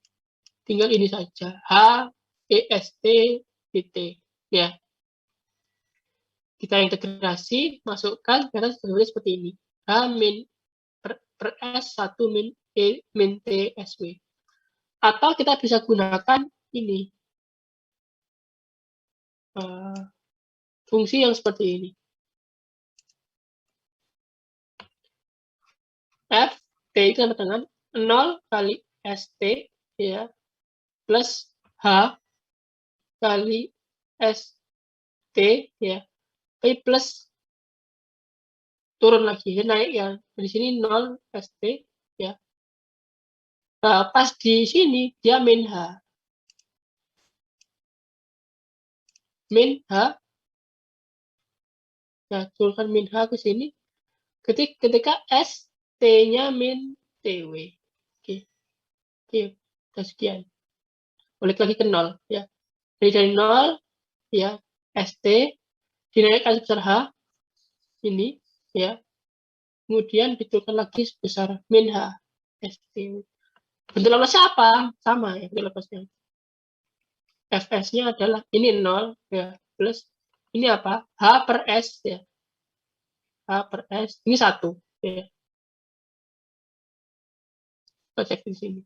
tinggal ini saja. H E S T dt. Ya. Kita integrasi, masukkan, karena seperti ini. H min per S 1 min E min T SW. Atau kita bisa gunakan ini. Fungsi yang seperti ini. F, T itu sama dengan 0 kali ST, ya, plus H kali ST, ya, P plus turun lagi, naik ya, di sini 0 ST, ya. Nah, pas di sini dia min H. Min H, ya, turunkan min H ke sini, ketika S, T-nya min TW. Oke, udah sekian. Balik lagi ke 0, ya. Jadi dari 0, ya, ST, dinaikkan sebesar H, ini, ya. Kemudian diturunkan lagi sebesar min H, ST. Bentuk Laplace apa? Sama ya, bentuk Laplace-nya. Fs-nya adalah ini 0, ya, plus ini apa? H per S, ya. H per S, ini 1, ya. Kita cek di sini.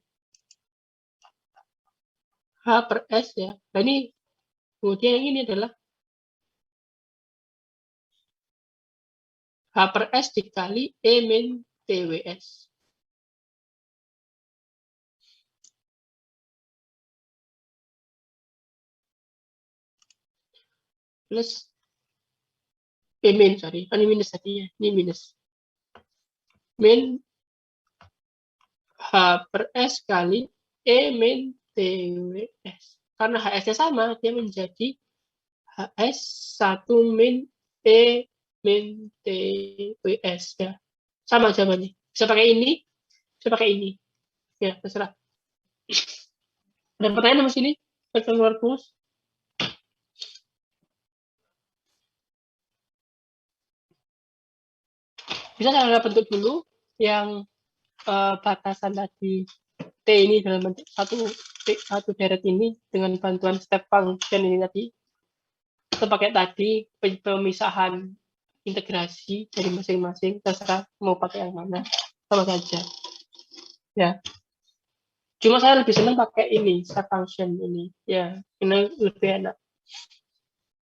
H per S, ya. Nah, ini, kemudian yang ini adalah H per S dikali E min TWS. plus sorry, ini minus tadi ya, ini minus. Min H per S kali E min TWS. Karena HS-nya sama, dia menjadi HS 1 min E min TWS. Ya. Sama jawabannya. Bisa pakai ini, bisa pakai ini. Ya, terserah. Ada pertanyaan di sini? Keluar rumus. Bisa saya bentuk dulu yang batasan tadi T ini dalam bentuk satu deret ini dengan bantuan step function ini tadi. Kita pakai tadi pemisahan integrasi dari masing-masing, terserah mau pakai yang mana, sama saja. Ya. Cuma saya lebih senang pakai ini, step function ini. Ya, ini lebih enak.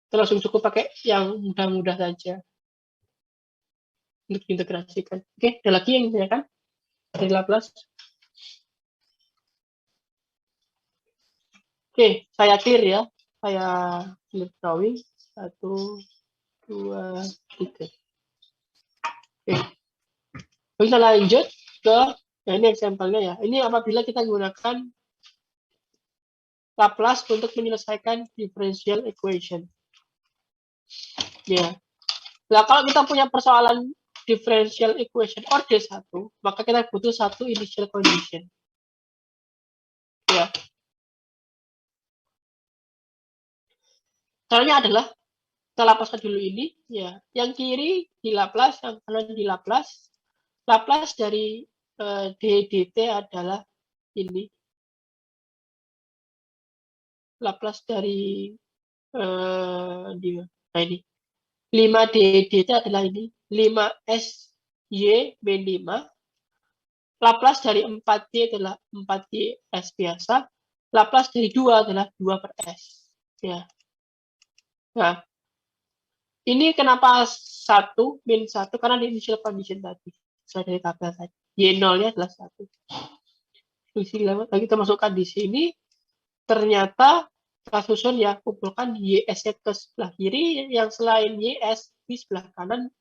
Kita langsung cukup pakai yang mudah-mudah saja untuk diintegrasikan. Oke, ada lagi yang ditanyakan dari Laplace? Oke, saya clear ya. Saya clear drawing. 1, 2, 3. Oke. Kita lanjut ke, nah ini sampelnya ya. Ini apabila kita gunakan Laplace untuk menyelesaikan differential equation. Ya. Nah, kalau kita punya persoalan differential equation order 1, maka kita butuh satu initial condition. Ya. Caranya adalah kita lapaskan dulu ini, ya. Yang kiri di Laplace, yang kanan di Laplace. Laplace dari ddt adalah ini. Laplace dari nah ini. 5 ddt adalah ini. 5 sy min 5. Laplace dari 4D adalah 4D S biasa. Laplace dari 2 adalah 2 per S. Ya. Nah, ini kenapa 1 min 1? Karena di initial condition tadi. Sesuai dari tabel tadi. Y0-nya adalah 1. Lagi kita masukkan di sini. Ternyata kita susun ya, kumpulkan YS-nya ke sebelah kiri. Yang selain YS di sebelah kanan.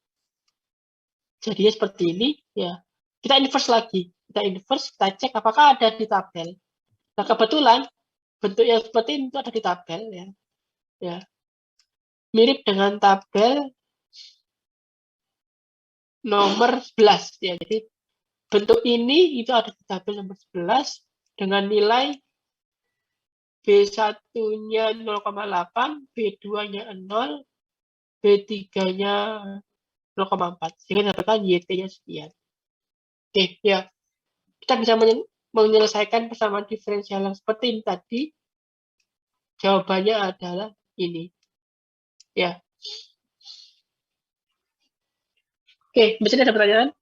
Jadinya seperti ini. Ya. Kita inverse lagi. Kita inverse, kita cek apakah ada di tabel. Nah, kebetulan bentuk yang seperti ini itu ada di tabel ya. Ya. Mirip dengan tabel nomor 11 ya. Jadi bentuk ini itu ada di tabel nomor 11 dengan nilai B1-nya 0,8, B2-nya 0, B3-nya 0,4. Sehingga dapatkan YT-nya sekian. Oke, ya. Kita bisa menyelesaikan persamaan diferensial yang seperti ini tadi. Jawabannya adalah ini. Ya. Oke, bisa ada pertanyaan?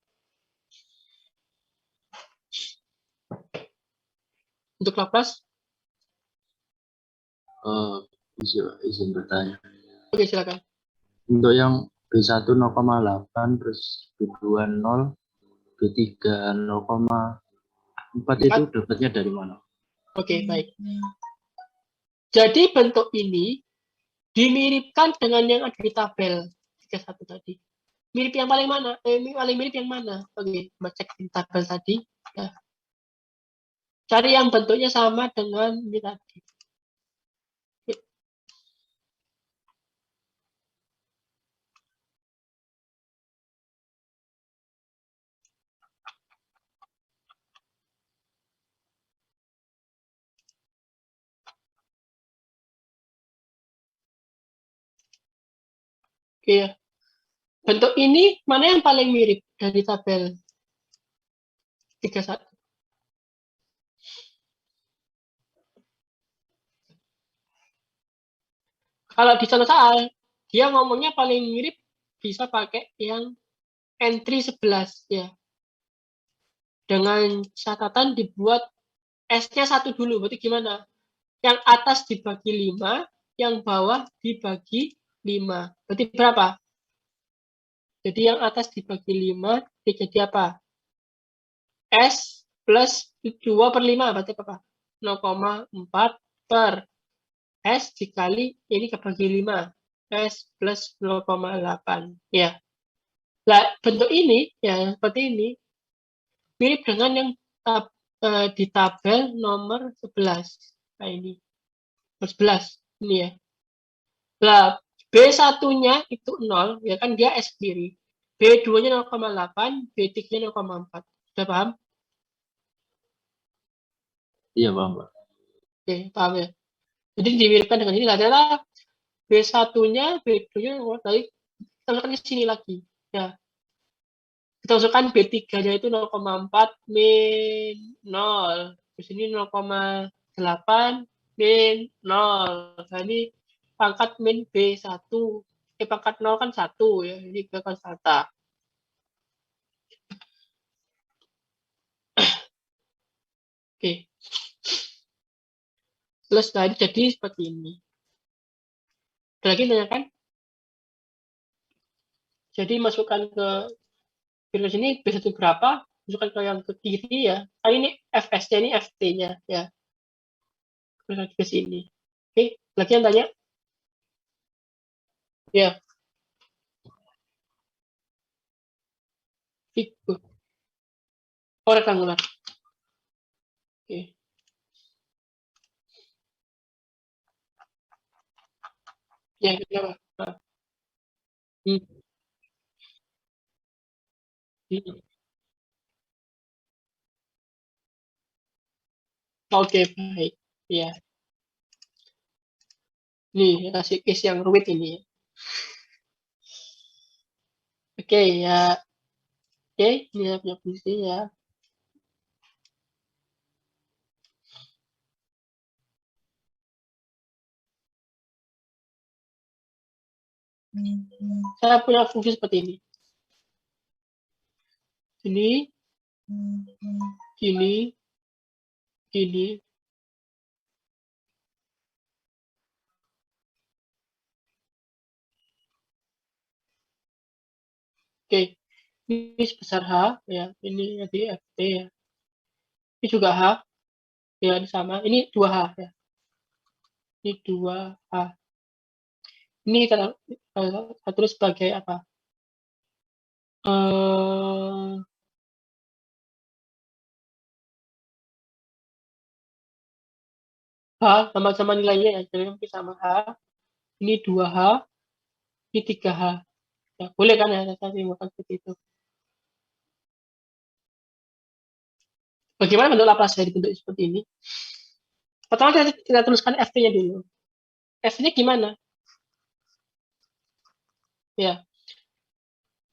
Untuk Laplace? Izin bertanya. Oke, silakan. Untuk yang B1 0,8, terus B2 0, B3 0,4 itu dapatnya dari mana? Oke, baik. Jadi bentuk ini dimiripkan dengan yang ada di tabel 31 tadi. Mirip yang paling mana? Paling mirip yang mana? Oke, coba cek di tabel tadi. Ya. Cari yang bentuknya sama dengan ini tadi. Oke ya. Bentuk ini mana yang paling mirip dari tabel 31? Kalau di contoh soal, dia ngomongnya paling mirip bisa pakai yang entry 11 ya. Dengan catatan dibuat S-nya 1 dulu. Berarti gimana? Yang atas dibagi 5, yang bawah dibagi 5. Berarti berapa? Jadi yang atas dibagi 5, jadi apa? S plus 2 per 5, berarti apa? 0,4 per S dikali ini kebagi 5. S plus 0,8. Ya. Nah, bentuk ini, ya seperti ini, mirip dengan yang di tabel nomor 11. Nah, ini. Nomor 11. Ini ya. Nah, B1-nya itu 0, ya kan dia S sendiri. B2-nya 0,8, B3-nya 0,4. Sudah paham? Iya, Bang, Pak. Oke, paham ya? Jadi dimiripkan dengan ini adalah B1-nya, B2-nya, dari kita masukkan ke sini lagi. Ya. Kita masukkan B3-nya itu 0,4 min 0. Di sini 0,8 min 0. Nah, ini pangkat min B1. Pangkat 0 kan 1 ya. Ini ke konstanta. Oke. Terus tadi jadi seperti ini. Ada lagi tanyakan? Jadi masukkan ke virus ini B1 berapa? Masukkan ke yang ke kiri ya. Nah, ini FS-nya, ini FT-nya ya. Terus ke sini. Oke, lagi yang tanya? Ya. Figur. Oh, rektangular. Oke. Ya, kenapa? Nah. Hmm. Hmm. Oke, baik. Ya. Nih, kasih case yang rumit ini. Oke, ya. Oke, ini ya punya fungsi ya. Saya punya fungsi seperti ini. Ini, ini, ini. Oke, ini sebesar H, ya. Ini jadi FT ya. Ini juga H, ya, ini sama. Ini 2H ya. Ini 2H. Ini kita tulis sebagai apa? H sama-sama nilainya ya. Jadi mungkin sama H. Ini 2H, ini 3H. Ya, boleh kan ya, saya simpulkan seperti itu. Bagaimana bentuk Laplace dibentuk seperti ini? Pertama kita tuliskan FT-nya dulu. FT-nya gimana? Ya,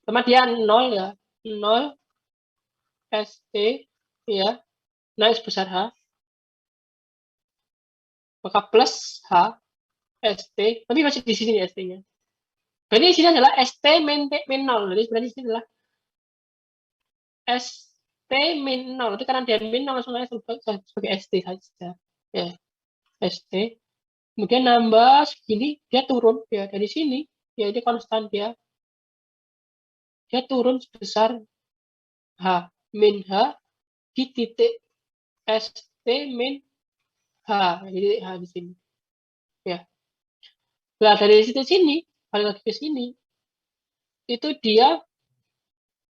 pertama dia 0 ya. 0 ST ya. Naik sebesar H. Maka plus H ST. Tapi masih di sini ST-nya. Jadi di sini adalah ST min 0. Jadi sebenarnya di sini adalah ST min 0. Itu karena dia min 0 langsung aja sebagai ST saja. Ya, ST. Kemudian nambah segini, dia turun ya dari sini. Ya, ini konstan dia turun sebesar H min H di titik ST min H. Jadi H di sini. Ya. Nah, dari situ sini, balik lagi ke sini, itu dia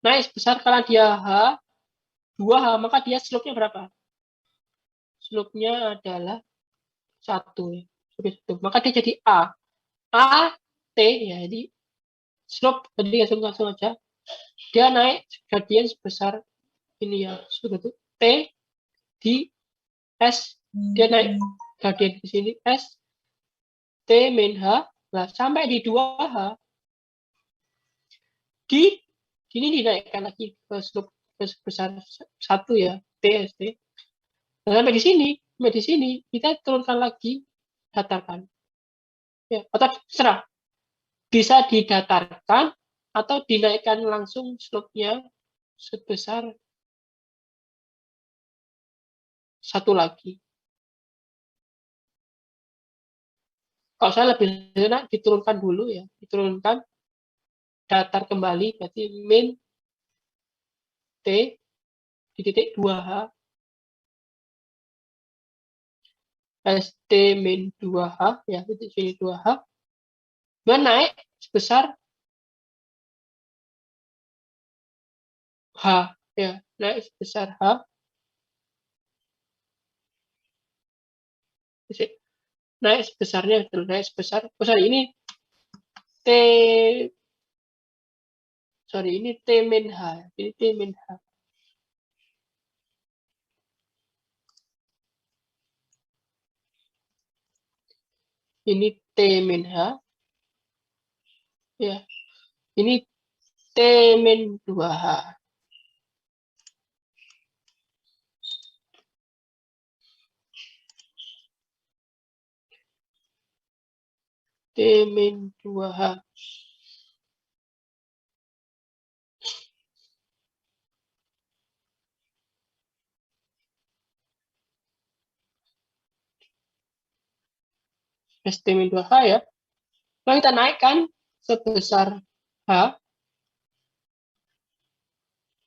naik sebesar karena dia H, 2H, maka dia slope-nya berapa? Slope-nya adalah 1. Ya. Maka dia jadi A. A, T, ya, jadi slope, tadi langsung aja. Dia naik gradien sebesar ini ya, seperti itu. T di S, dia naik gradien di sini, S, T min H, nah sampai di 2H, di sini dinaikkan lagi ke slope sebesar 1 ya, T, S, T. Nah, sampai di sini, kita turunkan lagi, datarkan. Ya, atau serah, bisa didatarkan atau dinaikkan langsung slope-nya sebesar 1 lagi. Kalau saya lebih enak diturunkan dulu ya, diturunkan, datar kembali, berarti min T di titik 2H, ST min 2H, ya, titik sini 2H, naik sebesar H, ya, naik sebesar H. Naik sebesarnya, naik sebesar, ini T, ini T min H, ini T min H. Ini T min H, ya, ini T min 2H. T min 2H. ST min 2H ya. Lalu kita naikkan sebesar H,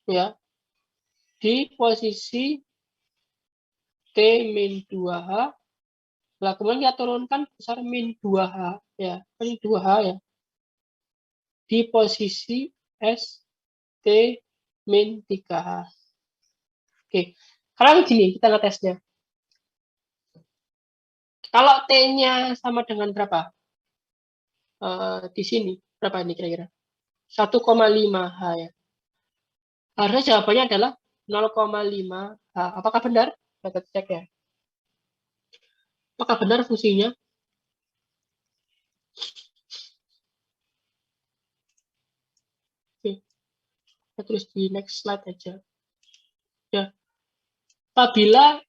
ya, di posisi T min 2H. Nah, kemudian kita turunkan besar min 2H, ya, ini 2H ya, di posisi S T min 3H. Oke, sekarang gini, kita ngetesnya. Kalau T-nya sama dengan berapa? Di sini, berapa ini kira-kira? 1,5H ya. Harusnya jawabannya adalah 0,5H. Apakah benar? Kita cek ya. Apakah benar fungsinya? Oke, kita tulis di next slide aja. Ya, apabila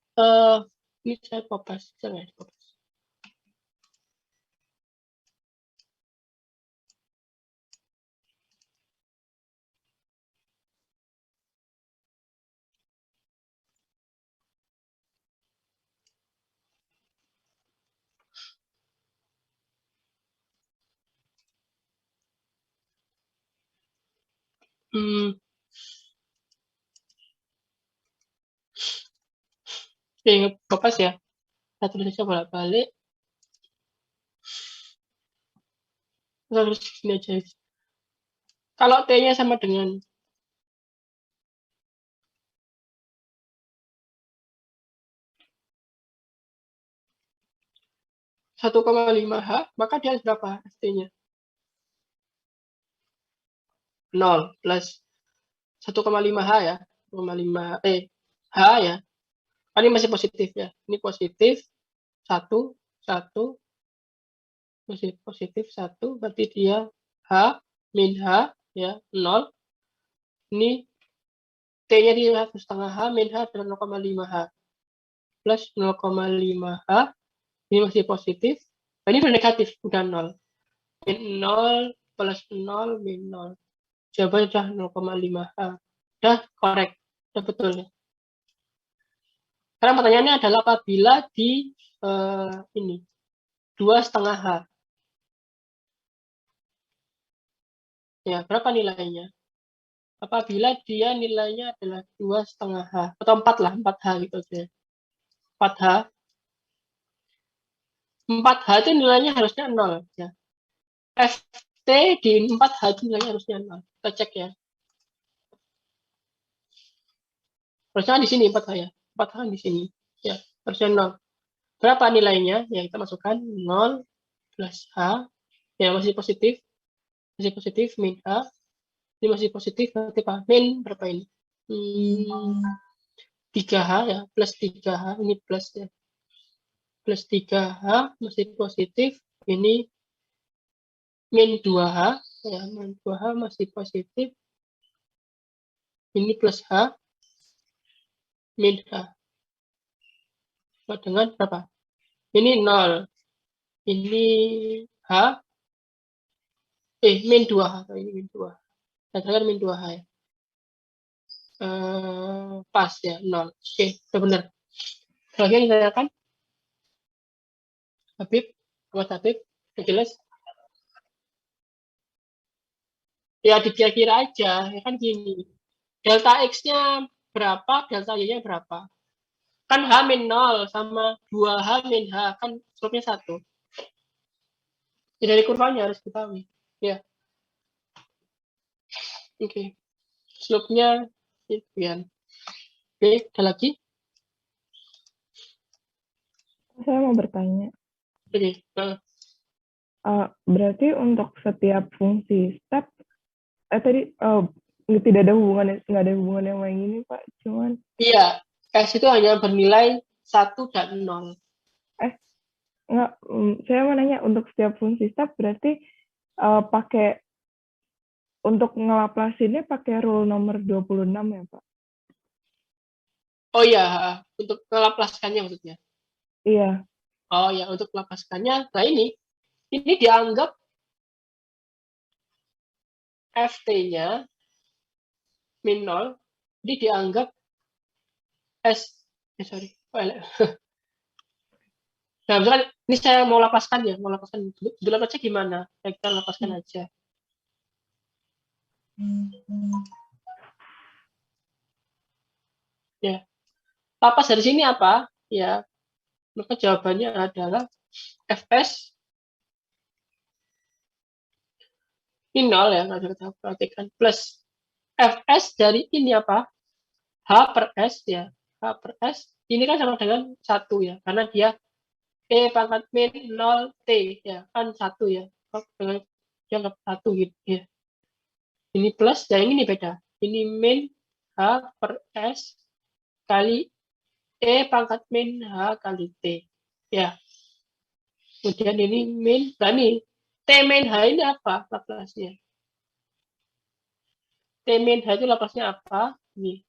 ini saya kopas, jangan kopas. Oke, kopas ya. Kita tulis aja bolak-balik. Kita tulis sini aja. Kalau T-nya sama dengan 1,5H, maka dia berapa ST-nya? 0 plus 1,5H ya. 1,5 H ya. Ini masih positif ya. Ini positif 1, 1. Positif 1, berarti dia H min H ya, 0. Ini T-nya di 1,5H min H adalah 0,5H. Plus 0,5H. Ini masih positif. Nah, ini udah negatif, udah 0. Min 0 plus 0 min 0. Jawabannya sudah 0,5H. Udah korek. Udah betul ya. Sekarang pertanyaannya adalah apabila di ini 2,5H. Ya, berapa nilainya? Apabila dia nilainya adalah 2,5H. Atau 4 lah, 4H gitu aja. 4H. 4H itu nilainya harusnya 0. Ya. FT di 4H itu nilainya harusnya 0. Kita cek ya. Harusnya di sini 4H ya. 4H di sini. Ya, harusnya 0. Berapa nilainya? Ya, kita masukkan 0 plus H. Ya, masih positif. Masih positif, min H. Ini masih positif, berarti apa? Min berapa ini? 3H ya, plus 3H. Ini plus ya. Plus 3H, masih positif. Ini min 2H. Ya, min 2H masih positif. Ini plus H. Min H. Dengan berapa? Ini 0. Ini H. Min 2H. Ini min 2. Katakan min 2H ya. Pas ya, 0. Oke, sudah benar. Lagi yang ditanyakan? Habib? Mas Habib? Jelas? Ya, dikira-kira aja. Ya kan gini. Delta X-nya berapa, delta Y-nya berapa? Kan H min 0 sama 2H min H. Kan slope-nya 1. Ya, dari kurvanya harus diketahui. Ya. Oke. Slope-nya sekian. Oke, ada lagi? Saya mau bertanya. Oke. Nah, Berarti untuk setiap fungsi step, tadi tidak ada hubungannya, nggak ada hubungannya sama yang ini, Pak. Cuman, iya, S itu hanya bernilai 1 dan 0. nggak, saya mau nanya untuk setiap fungsi step berarti pakai untuk ngelaplasinnya pakai rule nomor 26 ya, Pak? Oh iya, untuk melaplaskannya maksudnya. Iya. Oh ya, untuk melapaskannya, nah ini dianggap ft-nya min 0, jadi dianggap S, sorry. Nah, misalkan ini saya mau lapaskan dulu aja gimana? Kita lapaskan aja. Ya, lapas dari sini apa? Ya, maka jawabannya adalah Fs min 0 ya, kalau kita perhatikan, plus Fs dari ini apa? H per S ya. H per S ini kan sama dengan 1 ya, karena dia E pangkat min 0 T ya, kan 1 ya. Dianggap 1 gitu ya. Ini plus, dan ini beda. Ini min H per S kali E pangkat min H kali T. Ya. Kemudian ini min, nah ini T min H ini apa Laplasnya? T min H itu Laplasnya apa? Ini.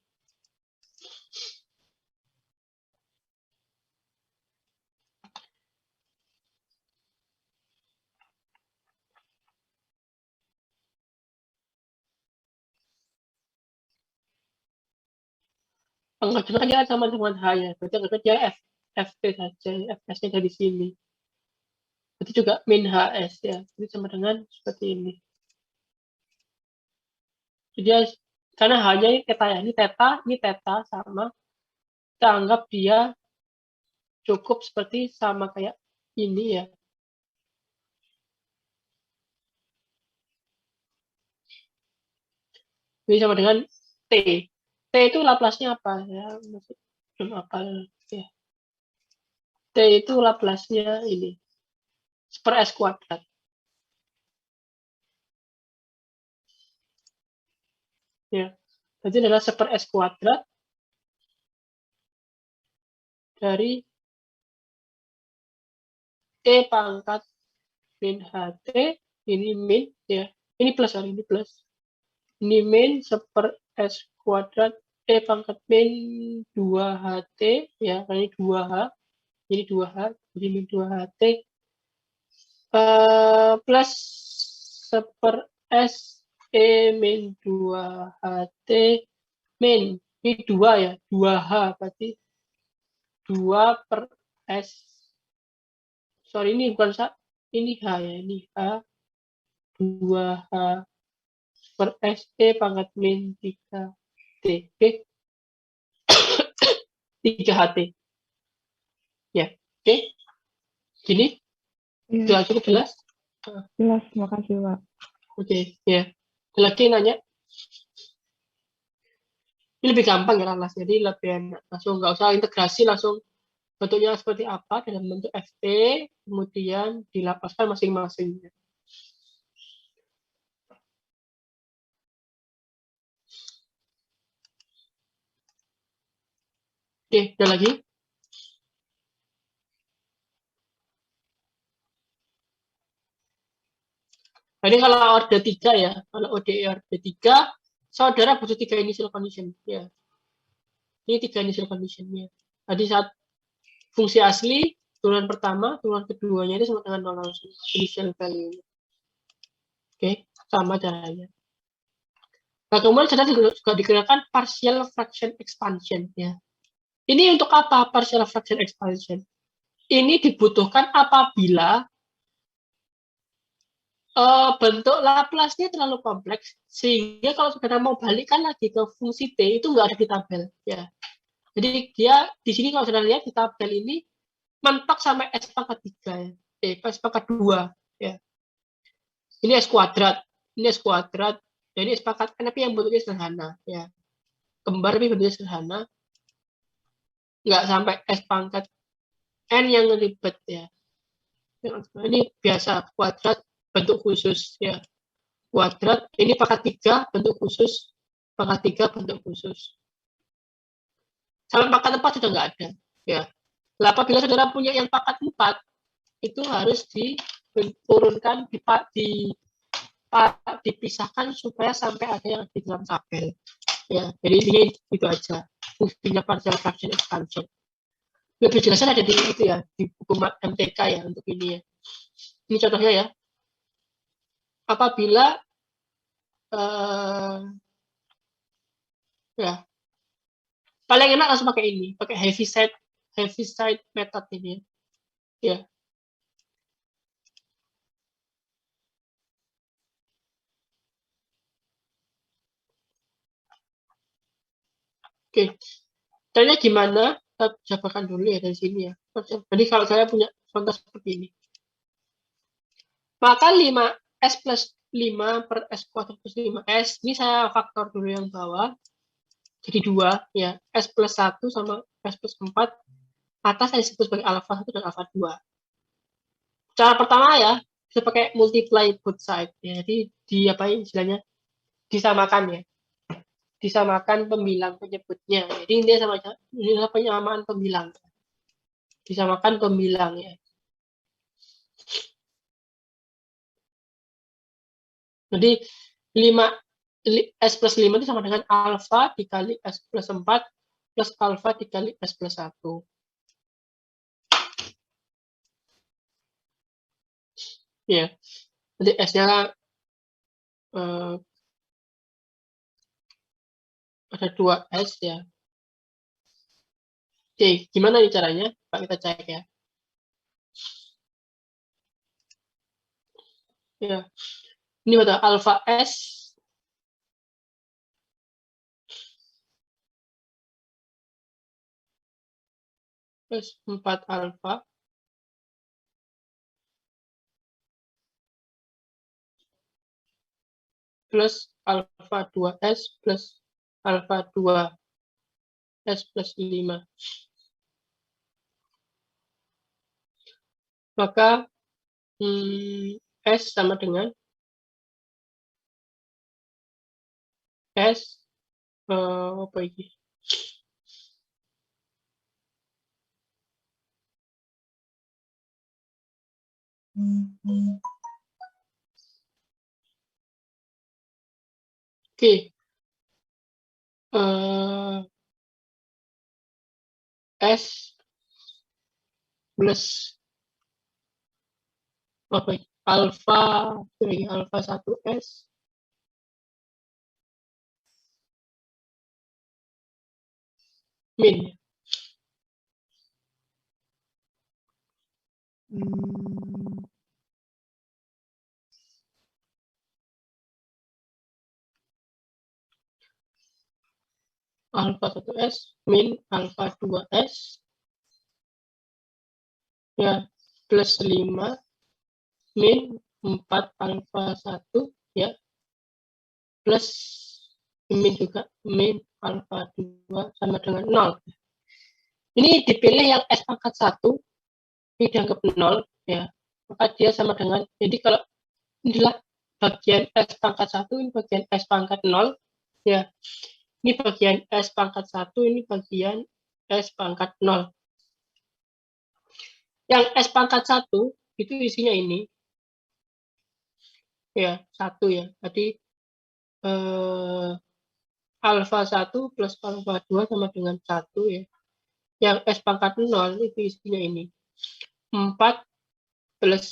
Pengajuan dia sama dengan H ya. Berarti anggapnya dia FT saja. FS-nya dari sini. Berarti juga min HS ya. Jadi sama dengan seperti ini. Jadi karena hanya ini theta ya. Ini theta sama. Kita anggap dia cukup seperti sama kayak ini ya. Ini sama dengan T. T itu Laplasnya apa ya? Belum apa ya. T itu Laplasnya ini. Per S kuadrat. Ya. Jadi adalah seper S kuadrat dari E pangkat min HT, ini min ya. Ini plus, sorry, ini plus. Ini min seper S kuadrat E pangkat min 2HT ya, ini 2H. Ini 2H, jadi min 2HT plus seper S E min 2HT min ini 2 ya, 2H berarti 2 per S. Sorry, ini bukan ini H ya, ini H 2H per S E pangkat min 3T. Oke. 3HT. Ya, oke. Gini, Iya. sudah cukup jelas? Jelas, makasih, Pak. Oke, ya. Ada lagi nanya? Ini lebih gampang ya kelas, jadi lebih enak. Langsung nggak usah integrasi, langsung bentuknya seperti apa dalam bentuk FT, kemudian dilapaskan masing-masing. Oke, ada lagi? Nah, ini kalau order 3 ya, kalau ODE order 3, saudara butuh 3 initial condition. Ya. Ini 3 initial condition-nya. Tadi saat fungsi asli, turunan pertama, turunan keduanya itu sama dengan 0 initial value. Oke, sama caranya. Nah, kemudian saudara juga digunakan partial fraction expansion. Ya. Ini untuk apa partial fraction expansion? Ini dibutuhkan apabila bentuk Laplace-nya terlalu kompleks, sehingga kalau saudara mau balikkan lagi ke fungsi T, itu nggak ada di tabel. Ya. Jadi dia di sini kalau saudara lihat di tabel ini mentok sampai S pangkat 3 ya. S pangkat 2 ya. Ini S kuadrat, ini S kuadrat, dan ini S pangkat N, tapi yang bentuknya sederhana. Ya. Kembar tapi bentuknya sederhana. Nggak sampai S pangkat N yang ribet ya. Ini biasa kuadrat bentuk khusus ya. Kuadrat ini pangkat 3 bentuk khusus, pangkat 3 bentuk khusus. Sampai pangkat 4 sudah nggak ada ya. Nah, apabila saudara punya yang pangkat 4 itu harus diturunkan, dipisahkan supaya sampai ada yang di dalam tabel ya. Jadi ini itu aja fungsinya partial fraction expansion. Lebih jelasnya ada di itu ya, di buku MTK ya untuk ini ya. Ini contohnya ya. Apabila ya paling enak langsung pakai ini, pakai Heaviside method ini ya. Oke, caranya gimana? Kita jabarkan dulu ya dari sini ya. Jadi kalau saya punya contoh seperti ini, maka 5S plus 5 per S kuadrat plus 5S, ini saya faktor dulu yang bawah, jadi 2 ya, S plus 1 sama S plus 4, atas saya disebut sebagai alpha 1 dan alpha 2. Cara pertama ya, bisa pakai multiply both side ya, jadi di apa istilahnya, disamakan ya. Disamakan pembilang penyebutnya. Jadi ini sama penyamaan pembilang. Disamakan pembilang ya. Jadi 5 S plus 5 itu sama dengan alfa dikali S plus 4 plus alfa dikali S plus 1. Ya. Jadi S-nya ada 2S ya. Oke, gimana nih caranya? Pak, kita cek ya. Ya. Ini ada alfa S plus 4 alfa plus alfa 2S plus alfa 2S plus 5. Maka S sama dengan S apa ini? Oke. S plus apa ini? Alfa 1S min. Alfa 1S min alfa 2S ya plus 5 min 4 alfa 1 ya plus min juga min alfa 2 sama dengan 0. Ini dipilih yang S pangkat 1 ini dianggap 0 ya, maka dia sama dengan, jadi kalau inilah bagian S pangkat 1, ini bagian S pangkat 0 ya, ini bagian S pangkat 1, ini bagian S pangkat 0. Yang S pangkat 1 itu isinya ini ya, 1 ya, jadi alfa 1 plus alfa 2 sama dengan 1 ya. Yang S pangkat 0 itu isinya ini 4 plus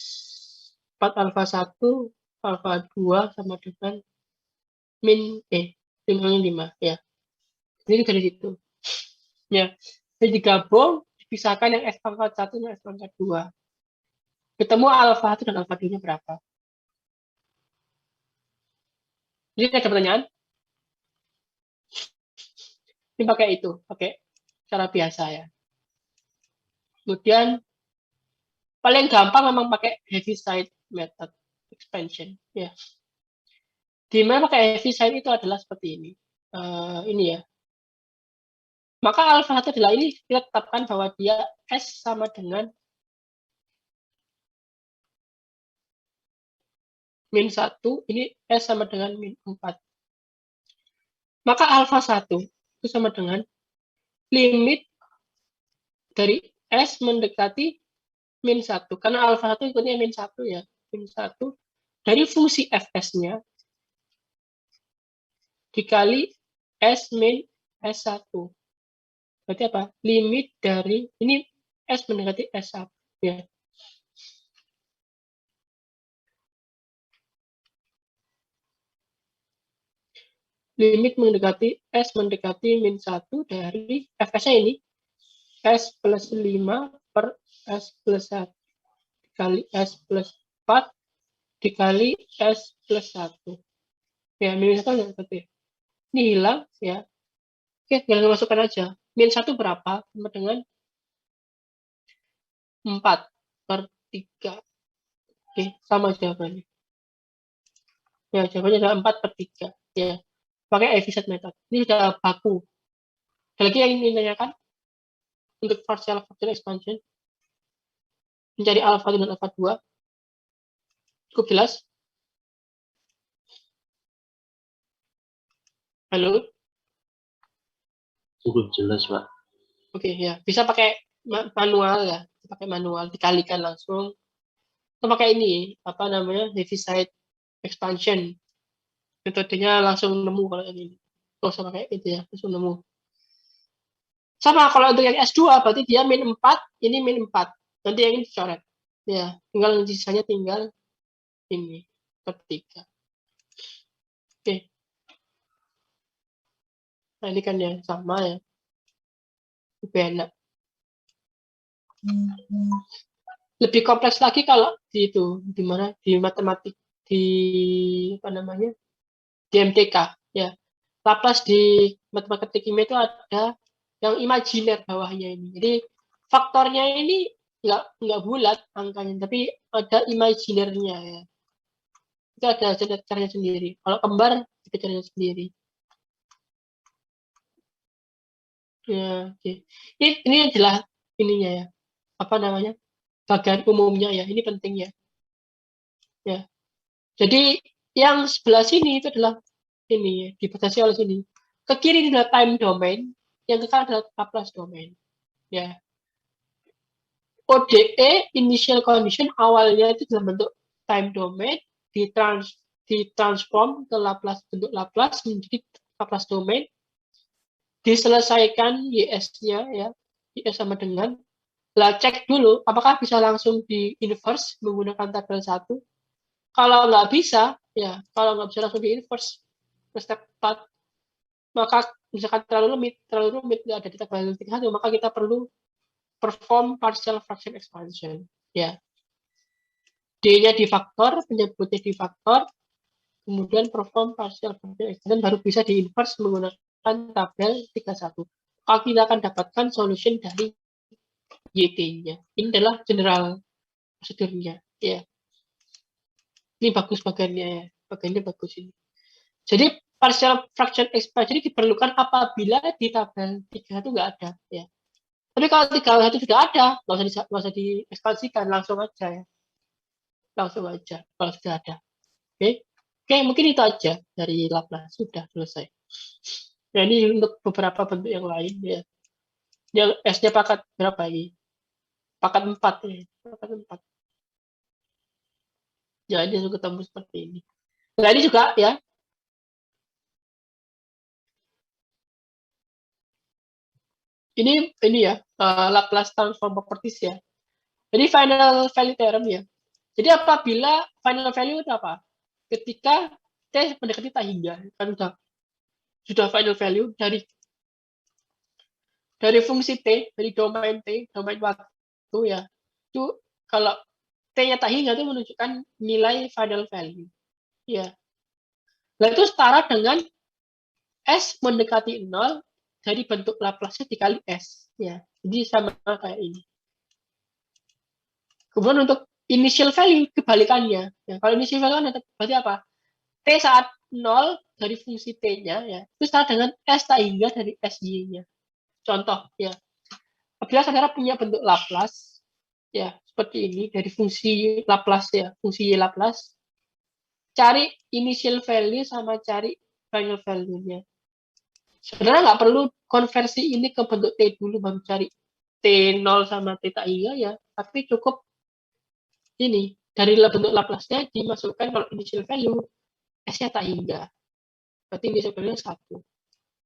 4 alfa 1 alfa 2 sama dengan min 5 ya. Ini dari situ. Ya. Jadi digabung, dipisahkan yang S pangkat 1 dan S pangkat 2. Ketemu alfa 1 dan alfa 2-nya berapa? Jadi ada pertanyaan? Ini pakai itu, pakai cara biasa ya. Kemudian paling gampang memang pakai Heaviside method. expansion. Ya. Di mana pakai heavy sign itu adalah seperti ini. Ini ya. Maka alpha 1 adalah ini kita tetapkan bahwa dia S sama dengan min 1, ini S sama dengan min 4. Maka alpha 1 itu sama dengan limit dari S mendekati min 1. Karena alpha 1 ikutnya min 1 ya. Min 1 dari fungsi fs-nya dikali S min S1. Berarti apa? Limit dari, ini S mendekati S1. Ya. Limit mendekati S mendekati min 1 dari fs-nya ini S plus 5 per S plus 1 dikali S plus 4 dikali S plus 1. Ya, min 1 ya, berarti. Ini hilang, ya. Oke, tinggal masukkan aja. Min 1 berapa? Sama dengan 4 per 3. Oke, sama jawabannya. Ya, jawabannya adalah 4 per 3. Ya. Pakai efficient method. Ini sudah baku. Ada lagi yang ingin ditanyakan? Untuk partial fraction expansion. Mencari alpha 1 dan alpha 2. Cukup jelas? Halo? Cukup jelas, Pak. Oke, ya. Bisa pakai manual ya. Pakai manual, dikalikan langsung. Atau pakai ini, apa namanya, heaviside expansion. Metodenya langsung nemu kalau ini. Nggak usah pakai itu ya, langsung nemu. Sama kalau untuk yang S2, berarti dia min 4, ini min 4. Nanti yang ini dicoret. Ya, tinggal sisanya tinggal ini, per 3. Oke. Nah, ini kan ya, sama ya. Lebih enak. Lebih kompleks lagi kalau di itu, di mana? Di matematik, di apa namanya? Di MTK, ya. Laplace di matematika kimia itu ada yang imajiner bawahnya ini. Jadi faktornya ini nggak bulat angkanya, tapi ada imajinernya ya. Itu ada caranya sendiri. Kalau kembar itu caranya sendiri. Ya, oke. Ini adalah ininya ya. Apa namanya? Bagian umumnya ya. Ini penting ya. Ya. Jadi yang sebelah sini itu adalah ini ya, dibatasi oleh sini. Ke kiri adalah time domain, yang ke kanan adalah Laplace domain. Ya. ODE initial condition awalnya itu dalam bentuk time domain, ditransform ke Laplace, bentuk Laplace menjadi Laplace domain, diselesaikan YS-nya ya, YS sama dengan, lah cek dulu apakah bisa langsung di inverse menggunakan tabel 1. Kalau nggak bisa, ya kalau nggak bisa langsung di inverse ke step 4, maka misalkan terlalu rumit nggak ada di tabel 1, maka kita perlu perform partial fraction expansion. Ya, D-nya difaktor, penyebutnya difaktor, kemudian perform partial fraction expansion, baru bisa di-inverse menggunakan tabel 31. Kalau kita akan dapatkan solution dari YT-nya. Ini adalah general prosedurnya. Ya. Ini bagus bagiannya ya. Bagiannya bagus ini. Jadi partial fraction expansion ini diperlukan apabila di tabel 31 nggak ada. Ya. Tapi kalau 31 sudah ada, nggak usah diekspansikan, langsung aja ya. Langsung aja kalau sudah ada. Oke. Oke, mungkin itu aja dari Laplace. Sudah selesai. Nah, ini untuk beberapa bentuk yang lain ya. Yang S-nya pangkat berapa ini? Pangkat 4 ya. Pangkat 4. Jadi langsung ketemu seperti ini. Nah, ini juga ya. Ini ya, Laplace transform properties ya. Jadi final value theorem ya. Jadi apabila final value itu apa? Ketika T mendekati tak hingga, kan sudah final value dari fungsi T, dari domain T, domain waktu ya. Itu kalau T-nya tak hingga itu menunjukkan nilai final value. Ya. Nah, itu setara dengan S mendekati 0 dari bentuk Laplace dikali S. Ya. Jadi sama kayak ini. Kemudian untuk initial value kebalikannya. Ya, kalau initial value kan berarti apa? T saat 0 dari fungsi T-nya ya, itu sama dengan S tak hingga dari SY-nya. Contoh ya. Apabila saudara punya bentuk Laplace ya, seperti ini dari fungsi Laplace ya, fungsi Y Laplace, cari initial value sama cari final value-nya. Sebenarnya nggak perlu konversi ini ke bentuk T dulu baru cari T0 sama T tak hingga ya, tapi cukup ini dari bentuk Laplace-nya dimasukkan kalau initial value S-nya tak hingga. Berarti initial value 1.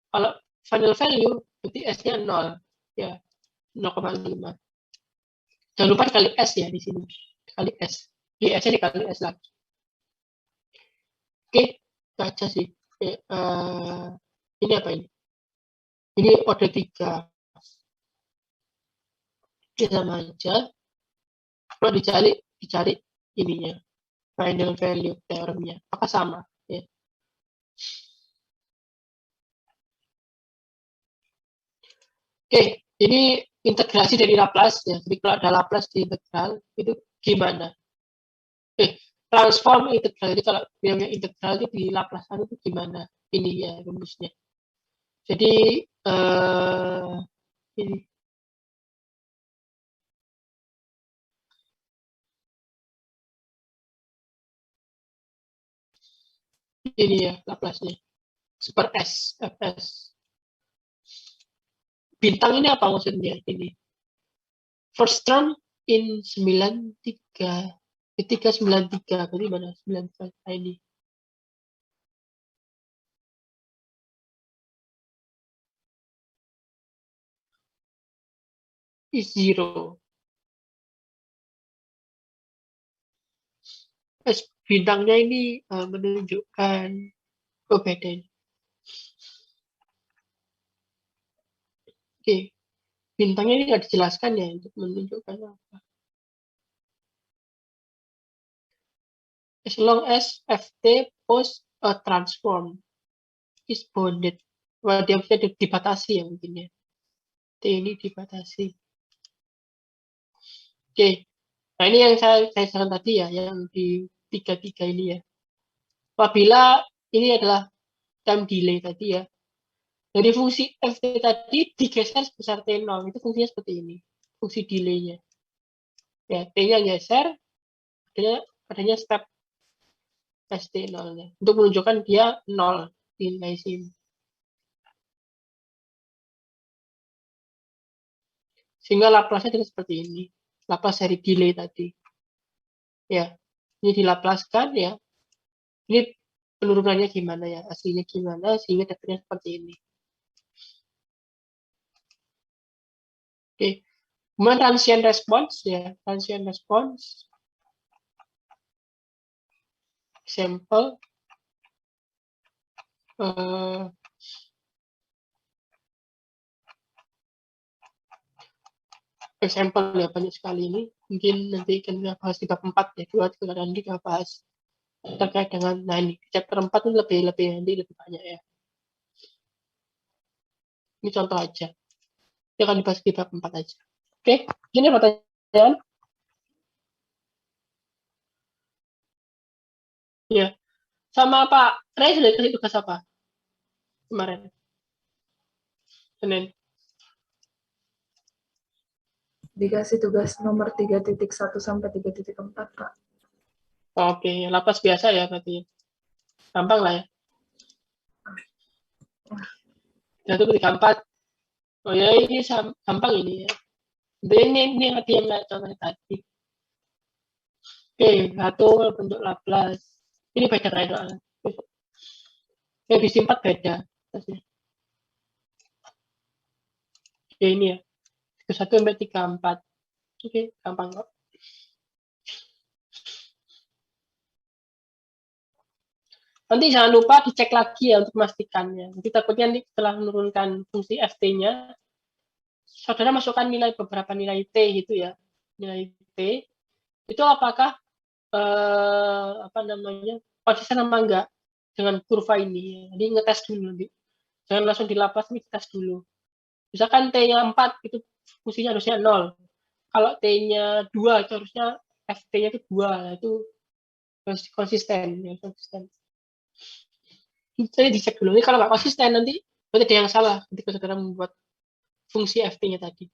Kalau final value berarti S-nya 0 ya, 0,5. Jangan lupa dikali S ya di sini. Dikali S. Di S-nya dikali S lagi. Oke, baca sih. Oke, ini apa ini? Ini order 3. Ini sama aja. Kalau dicari ininya. Final value theorem-nya. Apakah sama? Ya. Oke, ini integrasi dari Laplace ya. Jadi kalau ada Laplace di integral itu gimana? Transform integral. Jadi kalau yang integral itu di Laplace itu gimana? Ini ya rumusnya. Jadi ini ya Laplace-nya. Super S, Fs. Bintang ini apa maksudnya? Ini. First term in 93. Ketika 93, berarti mana? 93 ini. Is 0. Bintangnya ini menunjukkan beda ini. Oke. Bintangnya ini nggak dijelaskan ya untuk menunjukkan apa. As long as Ft pose a transform is bounded. Wah, dia bisa dibatasi ya mungkin ya. T ini dibatasi. Oke. Nah, ini yang saya saran tadi ya, yang di 33 ini ya. Apabila ini adalah time delay tadi ya. Dari fungsi Ft tadi digeser sebesar T0. Itu fungsinya seperti ini. Fungsi delay-nya. Ya, T-nya geser, adanya step ST0-nya. Untuk menunjukkan dia 0 nilai sini. Sehingga Laplace-nya seperti ini. Laplace dari delay tadi. Ya, ini dilaplaskan ya. Ini penurunannya gimana ya, aslinya gimana, sehingga dapatnya seperti ini. Oke. Kemudian transient response ya, transient response. Example. Example ya banyak sekali ini. Mungkin nanti kita bahas di bab 4 ya, 2 nanti kita bahas terkait dengan, nah ini chapter 4 ini lebih banyak ya. Ini contoh aja. Dia akan dibahas di bab 4 aja. Oke, ini pertanyaan. Ya. Sama Pak Ray sudah kasih tugas apa? Kemarin. Senin. Dikasih tugas nomor 3.1 sampai 3.4, Pak. Oke, Laplace biasa ya berarti. Gampang lah ya. Satu ketika 4. Oh ya, ini gampang ini ya. Ini yang contohnya tadi. Oke, satu bentuk Laplace. Ini beda kayak doang. Edisi 4 beda. Oke, ini ya. 1 sampai 34. Oke, gampang kok. Nanti jangan lupa dicek lagi ya untuk memastikannya. Nanti takutnya nanti setelah menurunkan fungsi ft-nya, saudara masukkan beberapa nilai t gitu ya, nilai t itu apakah konsisten apa enggak dengan kurva ini. Jadi ngetes dulu, jangan langsung dilapas, tapi tes dulu. Misalkan t-nya 4 itu fungsinya harusnya 0. Kalau t-nya 2 itu harusnya FT-nya itu 2, nah itu konsisten ya, konsisten. Jadi dicek dulu. Ini kalau nggak konsisten nanti berarti ada yang salah ketika saudara membuat fungsi FT-nya tadi.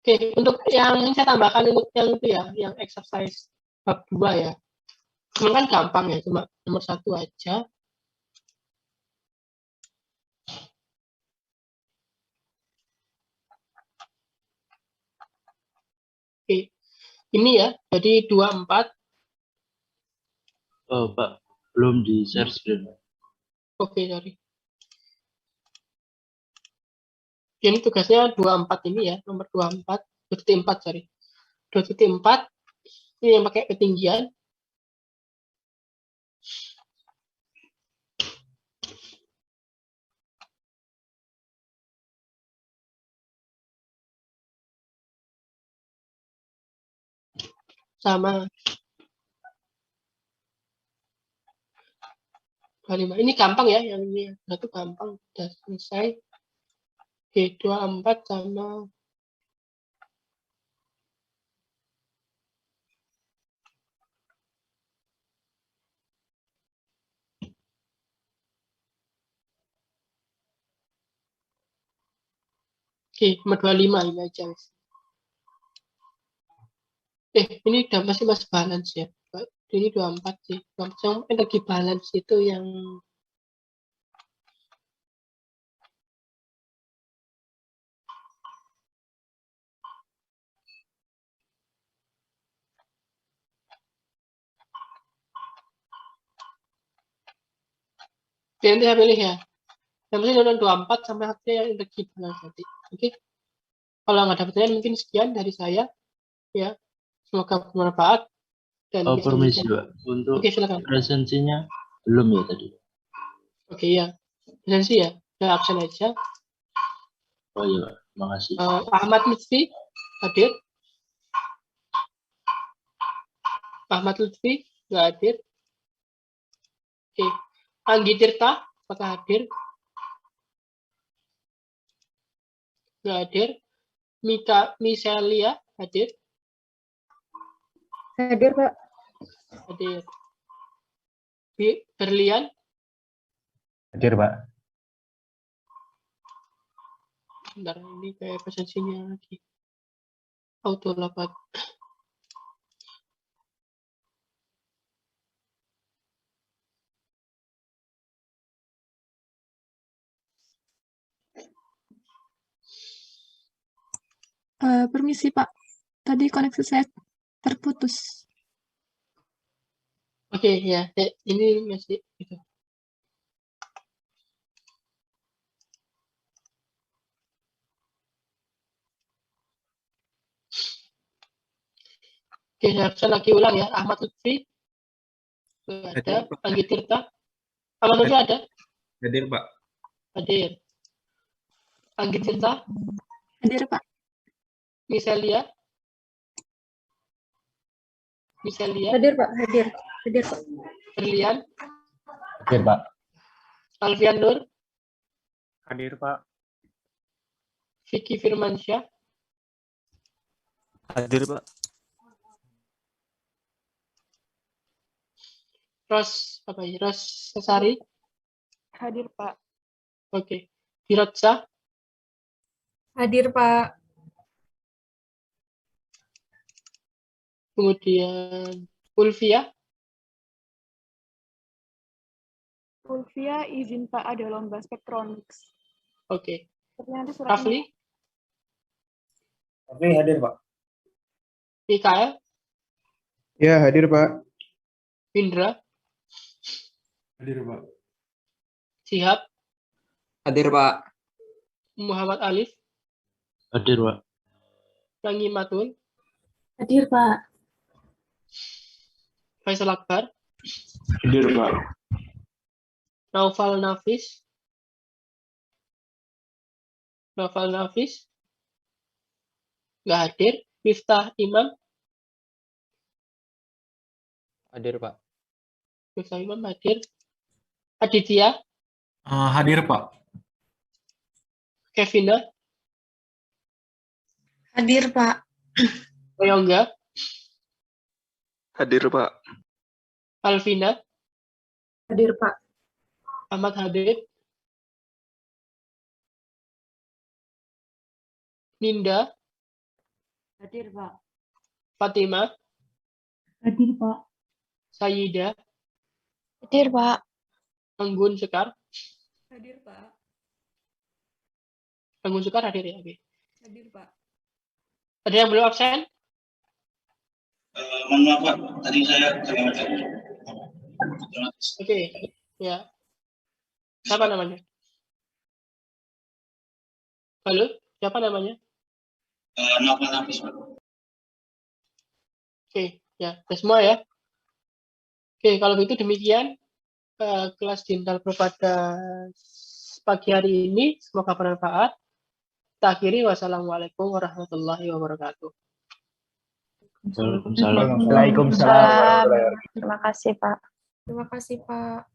Oke, untuk yang saya tambahkan untuk yang itu ya, yang exercise bab 2 ya. Cuma kan gampang ya, cuma nomor 1 aja. Oke, ini ya, jadi 24. Oh, Pak, belum di share screen. Oke, sorry. Ini tugasnya 24 ini ya, nomor 24, 2.4, sorry. 2.4, ini yang pakai ketinggian. Sama 25. Ini gampang ya, yang ini satu gampang, udah selesai. Oke, 24 sama oke, nomor 25 ini aja. Ini udah masih balance ya. Ini 24 sih. Yang energi balance itu yang nanti saya pilih ya. Yang penting nonton 24 sampai hasilnya yang energi balance nanti. Oke. Kalau nggak ada pertanyaan mungkin sekian dari saya. Ya. Semoga bermanfaat. Dan Oh, bisa permisi, lanjutkan. Pak. Untuk Oke, silakan. presensinya belum ya tadi? Oke, ya. Presensi ya. Udah absen aja. Oh iya, Pak. Makasih. Ahmad Lutfi hadir. Ahmad Lutfi nggak hadir. Oke. Anggi Tirta apakah hadir? Nggak hadir. Miselia hadir. Hadir, Pak. Hadir. Berlian Hadir, Pak. bentar, ini kayak presensinya lagi auto lapat. Permisi Pak, tadi koneksi saya terputus. Oke, ya, ini masih gitu. Oke, saya lagi ulang ya. Ahmad Lutfi ada, Anggi Tirta. Ahmad Lutfi ada? Hadir, Pak. Hadir. Anggi Tirta, Hadir Pak. Miselia. Hadir, Pak. Hadir. Hadir, Pak. Berlian, Hadir, Pak. Alfian Nur, Hadir, Pak. Vicky Firmansyah, Hadir, Pak. Ros Sesari. Hadir Pak. Oke. Dirotsa, Hadir, Pak. kemudian Ulfia. Ulfia izin Pak ada lomba Spektronics. Oke. Tapi nanti suratnya Rafli, Oke, hadir, Pak. Mikael, Ya, hadir, Pak. Indra, Hadir, Pak. Sihab, Hadir, Pak. Muhammad Alif, Hadir, Pak. Rangi Matun, Hadir, Pak. Faisal Akbar, Hadir, Pak. Naufal Nafis, nggak hadir. Miftah Imam, Hadir, Pak. Miftah Imam hadir. Aditya, Hadir, Pak. Kevina, Hadir, Pak. Yoga, Hadir, Pak. Alvina, Hadir, Pak. Ahmad Habib, Ninda, Hadir, Pak. Fatima, Hadir, Pak. Sayida, Hadir, Pak. Anggun Sekar. Hadir, Pak. Anggun Sekar hadir ya? Oke. Hadir, Pak. Ada yang belum absen? Mohon maaf Pak, tadi saya terlambat. Oke, ya. Siapa namanya? Halo, siapa namanya? Novel Hafiz Pak. Oke, ya, sudah semua ya. Oke, kalau begitu demikian kelas Dintal Pro pada pagi hari ini. Semoga bermanfaat. Kita akhiri. Wassalamualaikum warahmatullahi wabarakatuh. Waalaikumsalam. Waalaikumsalam. Terima kasih, Pak. Terima kasih, Pak.